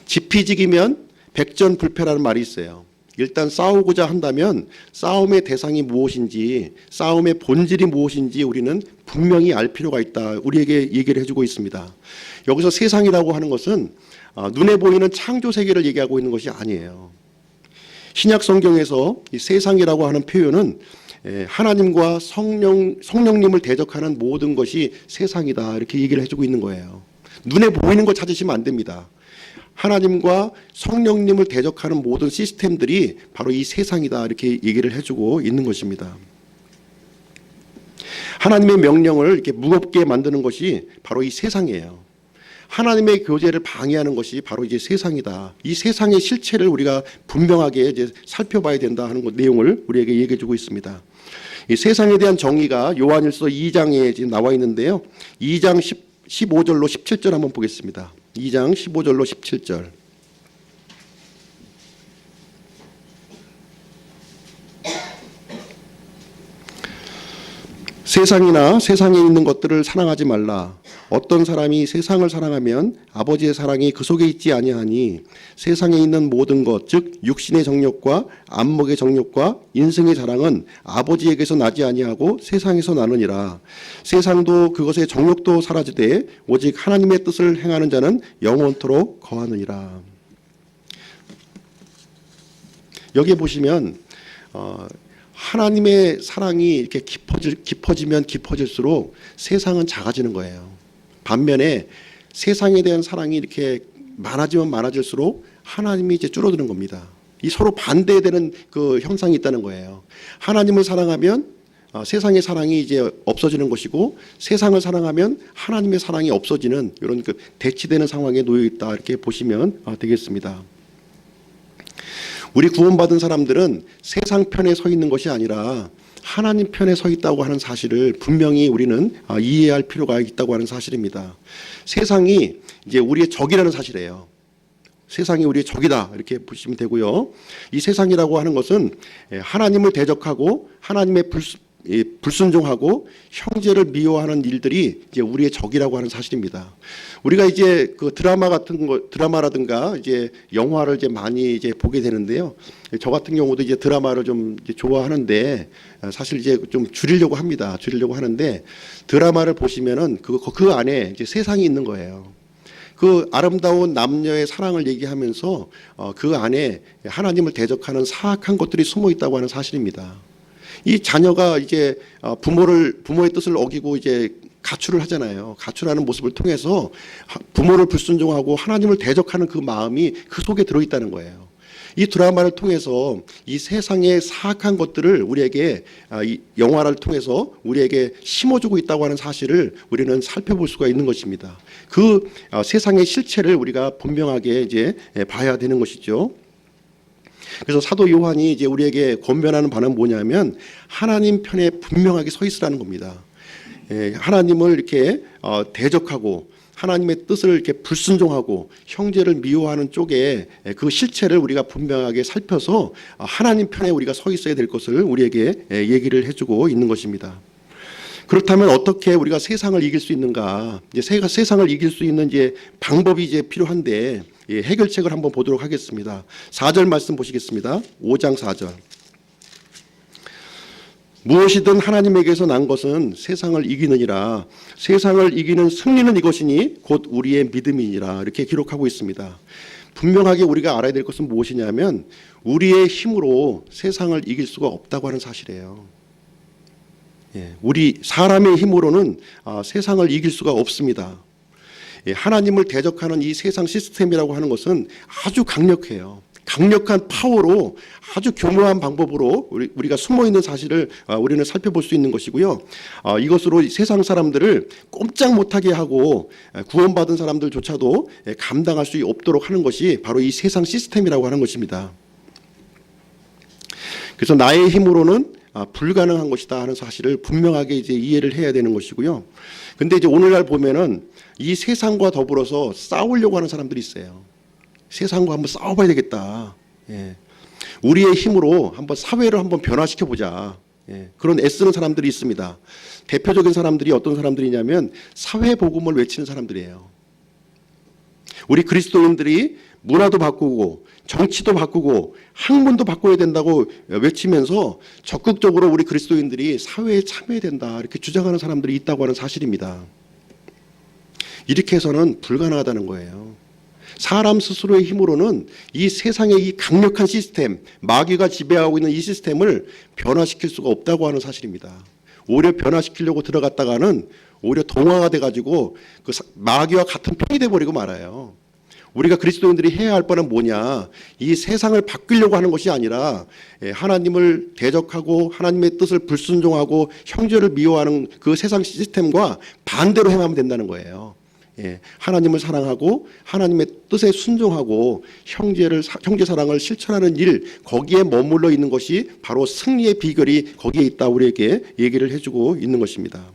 지피지기면 백전불패라는 말이 있어요. 일단 싸우고자 한다면 싸움의 대상이 무엇인지 싸움의 본질이 무엇인지 우리는 분명히 알 필요가 있다. 우리에게 얘기를 해주고 있습니다. 여기서 세상이라고 하는 것은 눈에 보이는 창조 세계를 얘기하고 있는 것이 아니에요. 신약 성경에서 이 세상이라고 하는 표현은 하나님과 성령님을 대적하는 모든 것이 세상이다 이렇게 얘기를 해주고 있는 거예요. 눈에 보이는 거 찾으시면 안 됩니다. 하나님과 성령님을 대적하는 모든 시스템들이 바로 이 세상이다 이렇게 얘기를 해주고 있는 것입니다. 하나님의 명령을 이렇게 무겁게 만드는 것이 바로 이 세상이에요. 하나님의 교제를 방해하는 것이 바로 이제 세상이다. 이 세상의 실체를 우리가 분명하게 이제 살펴봐야 된다 하는 내용을 우리에게 얘기해주고 있습니다. 이 세상에 대한 정의가 요한일서 2장에 지금 나와 있는데요. 2장 15절로 17절 한번 보겠습니다. 2장 15절로 17절 세상이나 세상에 있는 것들을 사랑하지 말라. 어떤 사람이 세상을 사랑하면 아버지의 사랑이 그 속에 있지 아니하니 세상에 있는 모든 것, 즉 육신의 정욕과 안목의 정욕과 인생의 자랑은 아버지에게서 나지 아니하고 세상에서 나느니라. 세상도 그것의 정욕도 사라지되 오직 하나님의 뜻을 행하는 자는 영원토록 거하느니라. 여기에 보시면 하나님의 사랑이 이렇게 깊어지면 깊어질수록 세상은 작아지는 거예요. 반면에 세상에 대한 사랑이 이렇게 많아지면 많아질수록 하나님이 이제 줄어드는 겁니다. 이 서로 반대되는 그 현상이 있다는 거예요. 하나님을 사랑하면 세상의 사랑이 이제 없어지는 것이고, 세상을 사랑하면 하나님의 사랑이 없어지는 이런 그 대치되는 상황에 놓여 있다, 이렇게 보시면 되겠습니다. 우리 구원받은 사람들은 세상 편에 서 있는 것이 아니라 하나님 편에 서 있다고 하는 사실을 분명히 우리는 이해할 필요가 있다고 하는 사실입니다. 세상이 이제 우리의 적이라는 사실이에요. 세상이 우리의 적이다, 이렇게 보시면 되고요. 이 세상이라고 하는 것은 하나님을 대적하고 하나님의 불순종하고 형제를 미워하는 일들이 이제 우리의 적이라고 하는 사실입니다. 우리가 이제 그 드라마라든가 이제 영화를 이제 많이 이제 보게 되는데요. 저 같은 경우도 이제 드라마를 좀 이제 좋아하는데, 사실 이제 좀 줄이려고 하는데, 드라마를 보시면은 그 안에 이제 세상이 있는 거예요. 그 아름다운 남녀의 사랑을 얘기하면서 그 안에 하나님을 대적하는 사악한 것들이 숨어 있다고 하는 사실입니다. 이 자녀가 이제 부모의 뜻을 어기고 이제 가출을 하잖아요. 가출하는 모습을 통해서 부모를 불순종하고 하나님을 대적하는 그 마음이 그 속에 들어있다는 거예요. 이 드라마를 통해서 이 세상의 사악한 것들을 우리에게, 이 영화를 통해서 우리에게 심어주고 있다고 하는 사실을 우리는 살펴볼 수가 있는 것입니다. 그 세상의 실체를 우리가 분명하게 이제 봐야 되는 것이죠. 그래서 사도 요한이 이제 우리에게 권면하는 바는 뭐냐면, 하나님 편에 분명하게 서 있으라는 겁니다. 하나님을 이렇게 대적하고 하나님의 뜻을 이렇게 불순종하고 형제를 미워하는 쪽에 그 실체를 우리가 분명하게 살펴서 하나님 편에 우리가 서 있어야 될 것을 우리에게 얘기를 해주고 있는 것입니다. 그렇다면 어떻게 우리가 세상을 이길 수 있는가? 이제 세상을 이길 수 있는 이제 방법이 이제 필요한데, 해결책을 한번 보도록 하겠습니다. 4절 말씀 보시겠습니다. 5장 4절. 무엇이든 하나님에게서 난 것은 세상을 이기느니라. 세상을 이기는 승리는 이것이니 곧 우리의 믿음이니라. 이렇게 기록하고 있습니다. 분명하게 우리가 알아야 될 것은 무엇이냐면, 우리의 힘으로 세상을 이길 수가 없다고 하는 사실이에요. 우리 사람의 힘으로는 세상을 이길 수가 없습니다. 하나님을 대적하는 이 세상 시스템이라고 하는 것은 아주 강력해요. 강력한 파워로, 아주 교묘한 방법으로 우리가 숨어있는 사실을 우리는 살펴볼 수 있는 것이고요. 이것으로 세상 사람들을 꼼짝 못하게 하고 구원받은 사람들조차도 감당할 수 없도록 하는 것이 바로 이 세상 시스템이라고 하는 것입니다. 그래서 나의 힘으로는 불가능한 것이다 하는 사실을 분명하게 이제 이해를 해야 되는 것이고요. 근데 이제 오늘날 보면은 이 세상과 더불어서 싸우려고 하는 사람들이 있어요. 세상과 한번 싸워봐야 되겠다. 우리의 힘으로 한번 사회를 한번 변화시켜 보자. 그런 애쓰는 사람들이 있습니다. 대표적인 사람들이 어떤 사람들이냐면 사회 복음을 외치는 사람들이에요. 우리 그리스도인들이 문화도 바꾸고 정치도 바꾸고 학문도 바꿔야 된다고 외치면서 적극적으로 우리 그리스도인들이 사회에 참여해야 된다, 이렇게 주장하는 사람들이 있다고 하는 사실입니다. 이렇게 해서는 불가능하다는 거예요. 사람 스스로의 힘으로는 이 세상의 이 강력한 시스템, 마귀가 지배하고 있는 이 시스템을 변화시킬 수가 없다고 하는 사실입니다. 오히려 변화시키려고 들어갔다가는 오히려 동화가 돼가지고 그 마귀와 같은 편이 돼버리고 말아요. 우리가 그리스도인들이 해야 할 바는 뭐냐? 이 세상을 바꾸려고 하는 것이 아니라 하나님을 대적하고 하나님의 뜻을 불순종하고 형제를 미워하는 그 세상 시스템과 반대로 행하면 된다는 거예요. 하나님을 사랑하고 하나님의 뜻에 순종하고 형제 사랑을 실천하는 일, 거기에 머물러 있는 것이 바로 승리의 비결이 거기에 있다, 우리에게 얘기를 해주고 있는 것입니다.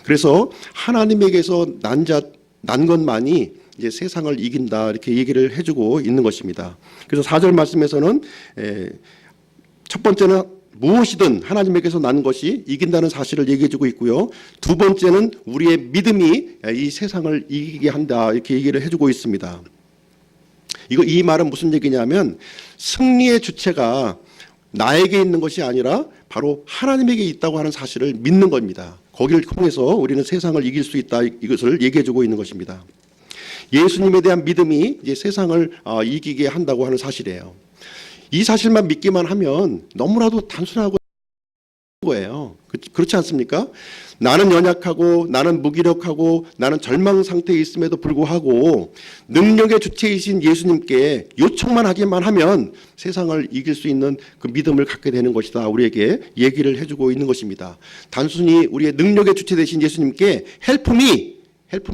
그래서 하나님에게서 난 것만이 이제 세상을 이긴다, 이렇게 얘기를 해주고 있는 것입니다. 그래서 4절 말씀에서는 첫 번째는 무엇이든 하나님에게서 난 것이 이긴다는 사실을 얘기해주고 있고요. 두 번째는 우리의 믿음이 이 세상을 이기게 한다, 이렇게 얘기를 해주고 있습니다. 이 말은 무슨 얘기냐면, 승리의 주체가 나에게 있는 것이 아니라 바로 하나님에게 있다고 하는 사실을 믿는 겁니다. 거기를 통해서 우리는 세상을 이길 수 있다, 이것을 얘기해주고 있는 것입니다. 예수님에 대한 믿음이 이제 세상을 이기게 한다고 하는 사실이에요. 이 사실만 믿기만 하면 너무나도 단순하고 거예요. 그렇지 않습니까? 나는 연약하고 나는 무기력하고 나는 절망 상태에 있음에도 불구하고 능력의 주체이신 예수님께 요청만 하기만 하면 세상을 이길 수 있는 그 믿음을 갖게 되는 것이다. 우리에게 얘기를 해주고 있는 것입니다. 단순히 우리의 능력의 주체 되신 예수님께 헬프미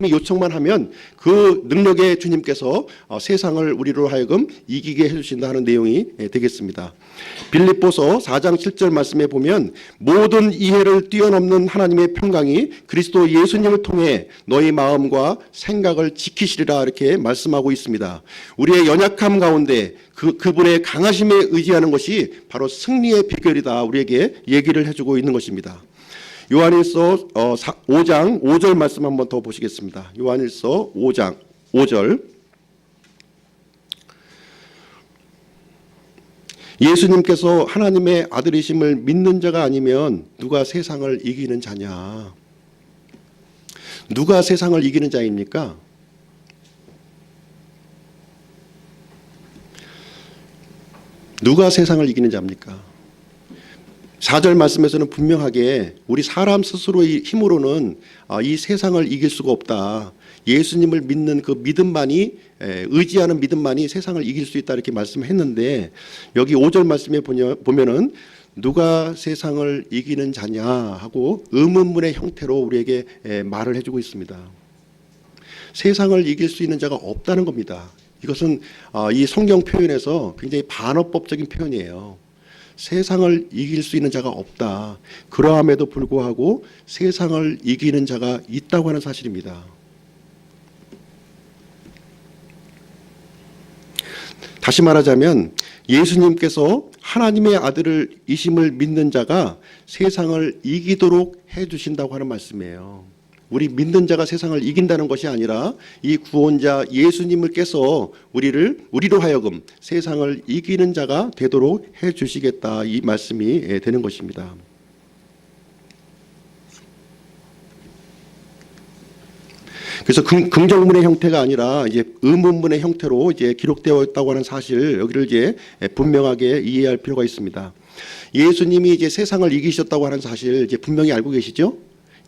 요청만 하면 그 능력의 주님께서 세상을 우리로 하여금 이기게 해주신다 하는 내용이 되겠습니다. 빌립보서 4장 7절 말씀에 보면 모든 이해를 뛰어넘는 하나님의 평강이 그리스도 예수님을 통해 너희 마음과 생각을 지키시리라 이렇게 말씀하고 있습니다. 우리의 연약함 가운데 그분의 강하심에 의지하는 것이 바로 승리의 비결이다. 우리에게 얘기를 해주고 있는 것입니다. 요한일서 5장 5절 말씀 한번 더 보시겠습니다. 요한일서 5장 5절. 예수님께서 하나님의 아들이심을 믿는 자가 아니면 누가 세상을 이기는 자냐? 누가 세상을 이기는 자입니까? 누가 세상을 이기는 자입니까? 4절 말씀에서는 분명하게 우리 사람 스스로의 힘으로는 이 세상을 이길 수가 없다. 예수님을 믿는 그 믿음만이 의지하는 믿음만이 세상을 이길 수 있다 이렇게 말씀했는데 여기 5절 말씀에 보면은 누가 세상을 이기는 자냐 하고 의문문의 형태로 우리에게 말을 해주고 있습니다. 세상을 이길 수 있는 자가 없다는 겁니다. 이것은 이 성경 표현에서 굉장히 반어법적인 표현이에요. 세상을 이길 수 있는 자가 없다. 그러함에도 불구하고 세상을 이기는 자가 있다고 하는 사실입니다. 다시 말하자면 예수님께서 하나님의 아들이심을 믿는 자가 세상을 이기도록 해주신다고 하는 말씀이에요. 우리 믿는 자가 세상을 이긴다는 것이 아니라 이 구원자 예수님께서 우리로 하여금 세상을 이기는 자가 되도록 해주시겠다 이 말씀이 되는 것입니다. 그래서 긍정문의 형태가 아니라 이제 의문문의 형태로 이제 기록되어 있다고 하는 사실 여기를 이제 분명하게 이해할 필요가 있습니다. 예수님이 이제 세상을 이기셨다고 하는 사실 이제 분명히 알고 계시죠?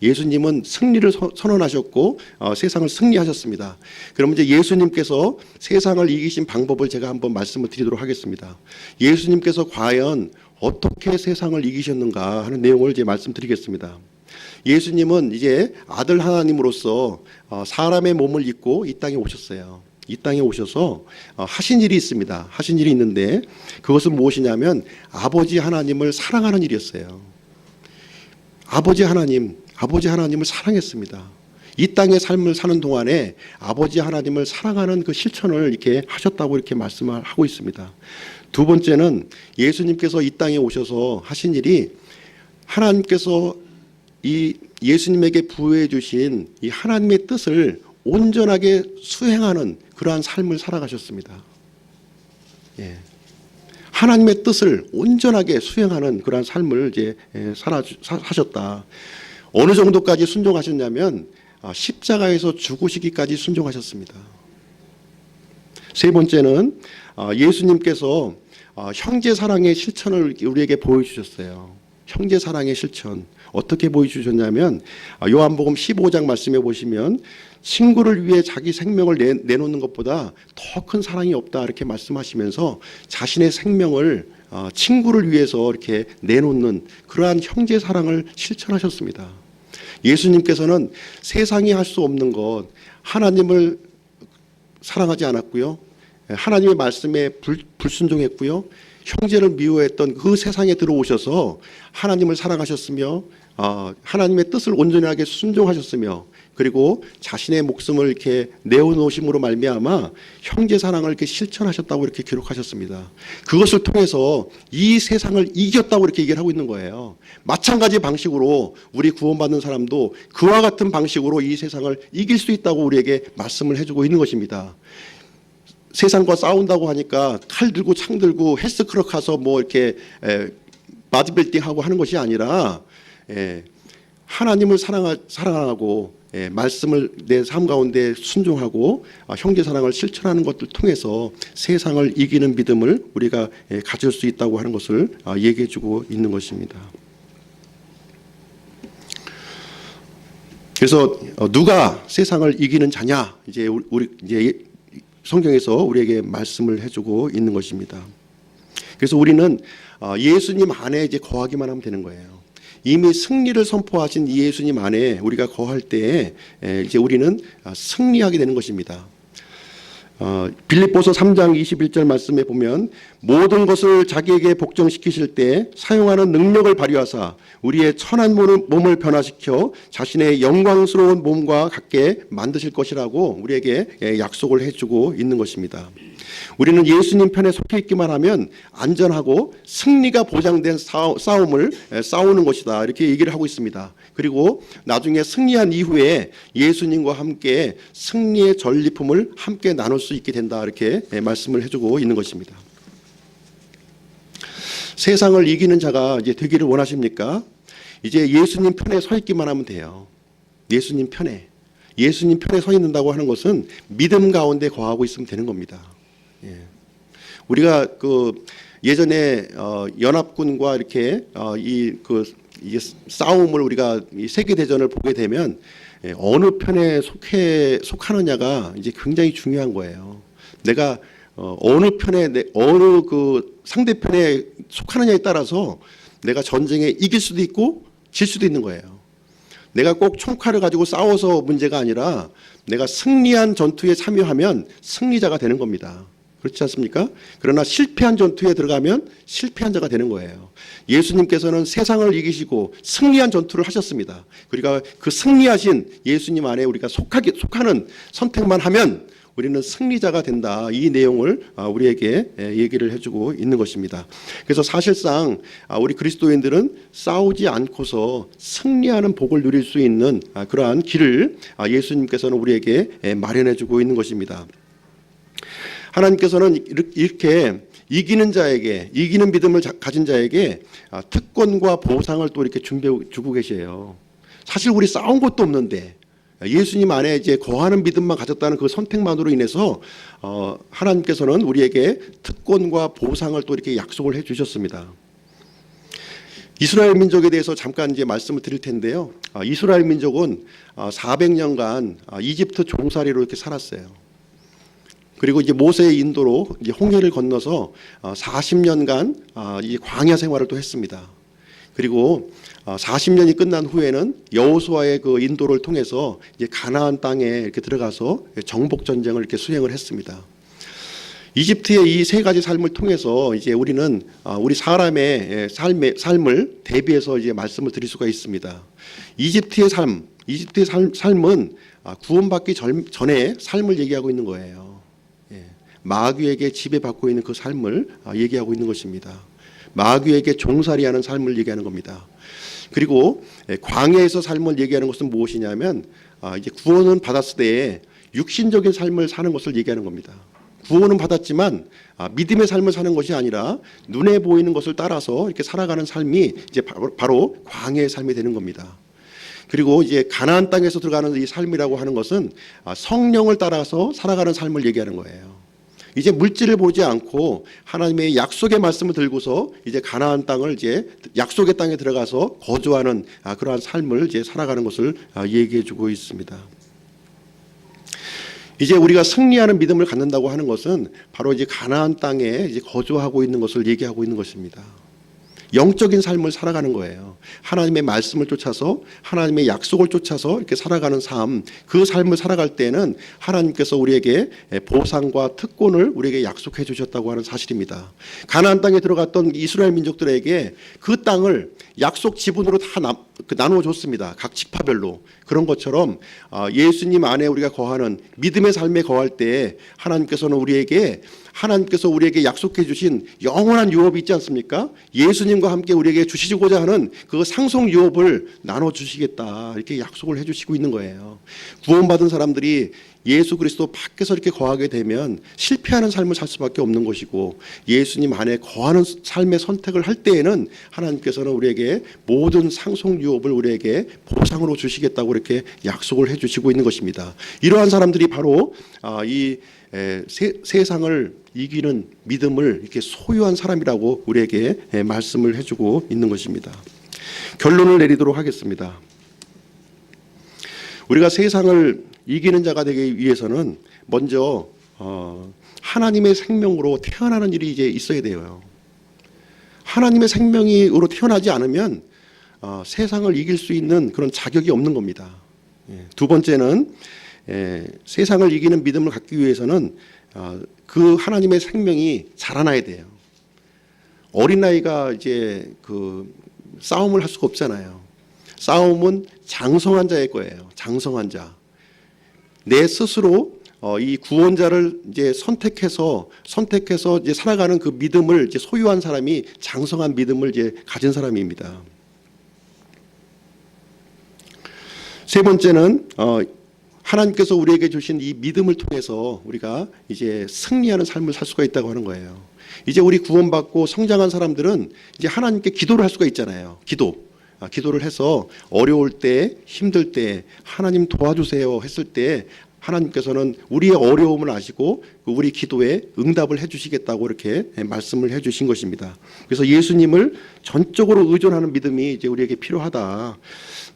예수님은 승리를 선언하셨고 세상을 승리하셨습니다. 그럼 이제 예수님께서 세상을 이기신 방법을 제가 한번 말씀을 드리도록 하겠습니다. 예수님께서 과연 어떻게 세상을 이기셨는가 하는 내용을 이제 말씀드리겠습니다. 예수님은 이제 아들 하나님으로서 사람의 몸을 입고 이 땅에 오셨어요. 이 땅에 오셔서 하신 일이 있습니다. 하신 일이 있는데 그것은 무엇이냐면 아버지 하나님을 사랑하는 일이었어요. 아버지 하나님을 사랑했습니다. 이 땅의 삶을 사는 동안에 아버지 하나님을 사랑하는 그 실천을 이렇게 하셨다고 이렇게 말씀을 하고 있습니다. 두 번째는 예수님께서 이 땅에 오셔서 하신 일이 하나님께서 이 예수님에게 부여해 주신 이 하나님의 뜻을 온전하게 수행하는 그러한 삶을 살아가셨습니다. 예. 하나님의 뜻을 온전하게 수행하는 그러한 삶을 이제 하셨다. 어느 정도까지 순종하셨냐면 십자가에서 죽으시기까지 순종하셨습니다. 세 번째는 예수님께서 형제 사랑의 실천을 우리에게 보여주셨어요. 형제 사랑의 실천 어떻게 보여주셨냐면 요한복음 15장 말씀해 보시면 친구를 위해 자기 생명을 내놓는 것보다 더 큰 사랑이 없다 이렇게 말씀하시면서 자신의 생명을 친구를 위해서 이렇게 내놓는 그러한 형제 사랑을 실천하셨습니다. 예수님께서는 세상이 할 수 없는 것 하나님을 사랑하지 않았고요. 하나님의 말씀에 불순종했고요. 형제를 미워했던 그 세상에 들어오셔서 하나님을 사랑하셨으며 하나님의 뜻을 온전하게 순종하셨으며 그리고 자신의 목숨을 이렇게 내어놓으심으로 말미암아 형제 사랑을 이렇게 실천하셨다고 이렇게 기록하셨습니다. 그것을 통해서 이 세상을 이겼다고 이렇게 얘기를 하고 있는 거예요. 마찬가지 방식으로 우리 구원받는 사람도 그와 같은 방식으로 이 세상을 이길 수 있다고 우리에게 말씀을 해주고 있는 것입니다. 세상과 싸운다고 하니까 칼 들고 창 들고 헬스클럽 가서 뭐 이렇게 바디빌딩하고 하는 것이 아니라 하나님을 사랑하고 말씀을 내 삶 가운데 순종하고 형제 사랑을 실천하는 것들 통해서 세상을 이기는 믿음을 우리가 가질 수 있다고 하는 것을 얘기해 주고 있는 것입니다. 그래서 누가 세상을 이기는 자냐, 이제 성경에서 우리에게 말씀을 해주고 있는 것입니다. 그래서 우리는 예수님 안에 이제 거하기만 하면 되는 거예요. 이미 승리를 선포하신 이 예수님 안에 우리가 거할 때에 이제 우리는 승리하게 되는 것입니다. 빌립보서 3장 21절 말씀에 보면 모든 것을 자기에게 복종시키실 때 사용하는 능력을 발휘하사 우리의 천한 몸을 변화시켜 자신의 영광스러운 몸과 같게 만드실 것이라고 우리에게 약속을 해주고 있는 것입니다. 우리는 예수님 편에 속해 있기만 하면 안전하고 승리가 보장된 싸움을 싸우는 것이다, 이렇게 얘기를 하고 있습니다. 그리고 나중에 승리한 이후에 예수님과 함께 승리의 전리품을 함께 나눌 수 있게 된다, 이렇게 말씀을 해주고 있는 것입니다. 세상을 이기는 자가 이제 되기를 원하십니까? 이제 예수님 편에 서 있기만 하면 돼요. 예수님 편에 서 있는다고 하는 것은 믿음 가운데 거하고 있으면 되는 겁니다. 우리가 예전에 연합군과 이렇게 이 싸움을 우리가 이 세계 대전을 보게 되면 어느 편에 속하느냐가 이제 굉장히 중요한 거예요. 내가 어느 편에 어느 상대편에 속하느냐에 따라서 내가 전쟁에 이길 수도 있고 질 수도 있는 거예요. 내가 꼭 총칼을 가지고 싸워서 문제가 아니라 내가 승리한 전투에 참여하면 승리자가 되는 겁니다. 그렇지 않습니까? 그러나 실패한 전투에 들어가면 실패한 자가 되는 거예요. 예수님께서는 세상을 이기시고 승리한 전투를 하셨습니다. 그러니까 그 승리하신 예수님 안에 우리가 속하는 선택만 하면 우리는 승리자가 된다, 이 내용을 우리에게 얘기를 해주고 있는 것입니다. 그래서 사실상 우리 그리스도인들은 싸우지 않고서 승리하는 복을 누릴 수 있는 그러한 길을 예수님께서는 우리에게 마련해주고 있는 것입니다. 하나님께서는 이렇게 이기는 자에게, 이기는 믿음을 가진 자에게 특권과 보상을 또 이렇게 준비해 주고 계세요. 사실 우리 싸운 것도 없는데 예수님 안에 이제 거하는 믿음만 가졌다는 그 선택만으로 인해서 하나님께서는 우리에게 특권과 보상을 또 이렇게 약속을 해 주셨습니다. 이스라엘 민족에 대해서 잠깐 이제 말씀을 드릴 텐데요. 이스라엘 민족은 400년간 이집트 종살이로 이렇게 살았어요. 그리고 이제 모세의 인도로 이제 홍해를 건너서 40년간 이 광야 생활을 또 했습니다. 그리고 40년이 끝난 후에는 여호수아의 그 인도를 통해서 이제 가나안 땅에 이렇게 들어가서 정복 전쟁을 이렇게 수행을 했습니다. 이집트의 이 세 가지 삶을 통해서 이제 우리는 우리 사람의 삶을 대비해서 이제 말씀을 드릴 수가 있습니다. 이집트의 삶은 구원받기 전에 삶을 얘기하고 있는 거예요. 마귀에게 지배받고 있는 그 삶을 얘기하고 있는 것입니다. 마귀에게 종살이하는 삶을 얘기하는 겁니다. 그리고 광야에서 삶을 얘기하는 것은 무엇이냐면 이제 구원은 받았을 때 육신적인 삶을 사는 것을 얘기하는 겁니다. 구원은 받았지만 믿음의 삶을 사는 것이 아니라 눈에 보이는 것을 따라서 이렇게 살아가는 삶이 이제 바로 광야의 삶이 되는 겁니다. 그리고 이제 가나안 땅에서 들어가는 이 삶이라고 하는 것은 성령을 따라서 살아가는 삶을 얘기하는 거예요. 이제 물질을 보지 않고 하나님의 약속의 말씀을 들고서 이제 가나안 땅을 이제 약속의 땅에 들어가서 거주하는 그러한 삶을 이제 살아가는 것을 얘기해주고 있습니다. 이제 우리가 승리하는 믿음을 갖는다고 하는 것은 바로 이제 가나안 땅에 이제 거주하고 있는 것을 얘기하고 있는 것입니다. 영적인 삶을 살아가는 거예요. 하나님의 말씀을 쫓아서 하나님의 약속을 쫓아서 이렇게 살아가는 삶, 그 삶을 살아갈 때는 하나님께서 우리에게 보상과 특권을 우리에게 약속해 주셨다고 하는 사실입니다. 가나안 땅에 들어갔던 이스라엘 민족들에게 그 땅을 약속 지분으로 다 나누어 줬습니다. 각 지파별로. 그런 것처럼 예수님 안에 우리가 거하는 믿음의 삶에 거할 때 하나님께서 우리에게 약속해 주신 영원한 유업이 있지 않습니까? 예수님과 함께 우리에게 주시고자 하는 그 상속 유업을 나눠 주시겠다, 이렇게 약속을 해 주시고 있는 거예요. 구원받은 사람들이 예수 그리스도 밖에서 이렇게 거하게 되면 실패하는 삶을 살 수밖에 없는 것이고, 예수님 안에 거하는 삶의 선택을 할 때에는 하나님께서는 우리에게 모든 상속 유업을 우리에게 보상으로 주시겠다고 이렇게 약속을 해주시고 있는 것입니다. 이러한 사람들이 바로 이 세상을 이기는 믿음을 이렇게 소유한 사람이라고 우리에게 말씀을 해주고 있는 것입니다. 결론을 내리도록 하겠습니다. 우리가 세상을 이기는 자가 되기 위해서는 먼저 하나님의 생명으로 태어나는 일이 이제 있어야 돼요. 하나님의 생명으로 태어나지 않으면 세상을 이길 수 있는 그런 자격이 없는 겁니다. 두 번째는 세상을 이기는 믿음을 갖기 위해서는 그 하나님의 생명이 자라나야 돼요. 어린아이가 이제 그 싸움을 할 수가 없잖아요. 싸움은 장성한 자의 거예요. 장성한 자. 내 스스로 이 구원자를 이제 선택해서 이제 살아가는 그 믿음을 이제 소유한 사람이 장성한 믿음을 이제 가진 사람입니다. 세 번째는 하나님께서 우리에게 주신 이 믿음을 통해서 우리가 이제 승리하는 삶을 살 수가 있다고 하는 거예요. 이제 우리 구원받고 성장한 사람들은 이제 하나님께 기도를 할 수가 있잖아요. 기도를 해서 어려울 때, 힘들 때 하나님 도와주세요 했을 때 하나님께서는 우리의 어려움을 아시고 우리 기도에 응답을 해주시겠다고 이렇게 말씀을 해주신 것입니다. 그래서 예수님을 전적으로 의존하는 믿음이 이제 우리에게 필요하다.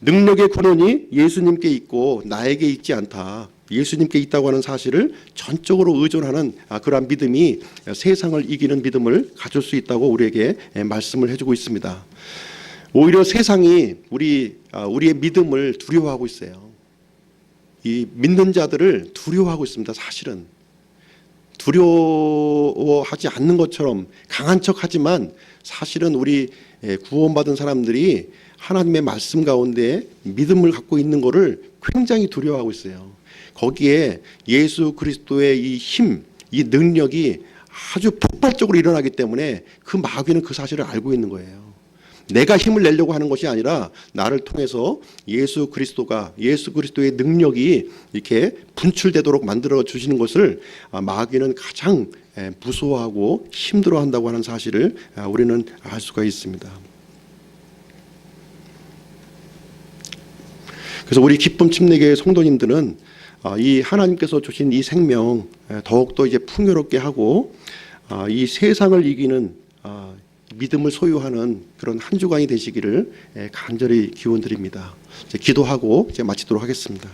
능력의 근원이 예수님께 있고 나에게 있지 않다. 예수님께 있다고 하는 사실을 전적으로 의존하는 그러한 믿음이 세상을 이기는 믿음을 가질 수 있다고 우리에게 말씀을 해주고 있습니다. 오히려 세상이 우리의 믿음을 두려워하고 있어요. 이 믿는 자들을 두려워하고 있습니다. 사실은 두려워하지 않는 것처럼 강한 척하지만 사실은 우리 구원받은 사람들이 하나님의 말씀 가운데 믿음을 갖고 있는 것을 굉장히 두려워하고 있어요. 거기에 예수 그리스도의 이 힘, 이 능력이 아주 폭발적으로 일어나기 때문에 그 마귀는 그 사실을 알고 있는 거예요. 내가 힘을 내려고 하는 것이 아니라 나를 통해서 예수 그리스도의 능력이 이렇게 분출되도록 만들어 주시는 것을 마귀는 가장 무서워하고 힘들어한다고 하는 사실을 우리는 알 수가 있습니다. 그래서 우리 기쁨 침례교회 성도님들은 이 하나님께서 주신 이 생명 더욱더 이제 풍요롭게 하고 이 세상을 이기는 믿음을 소유하는 그런 한 주간이 되시기를 간절히 기원드립니다. 기도하고 이제 마치도록 하겠습니다.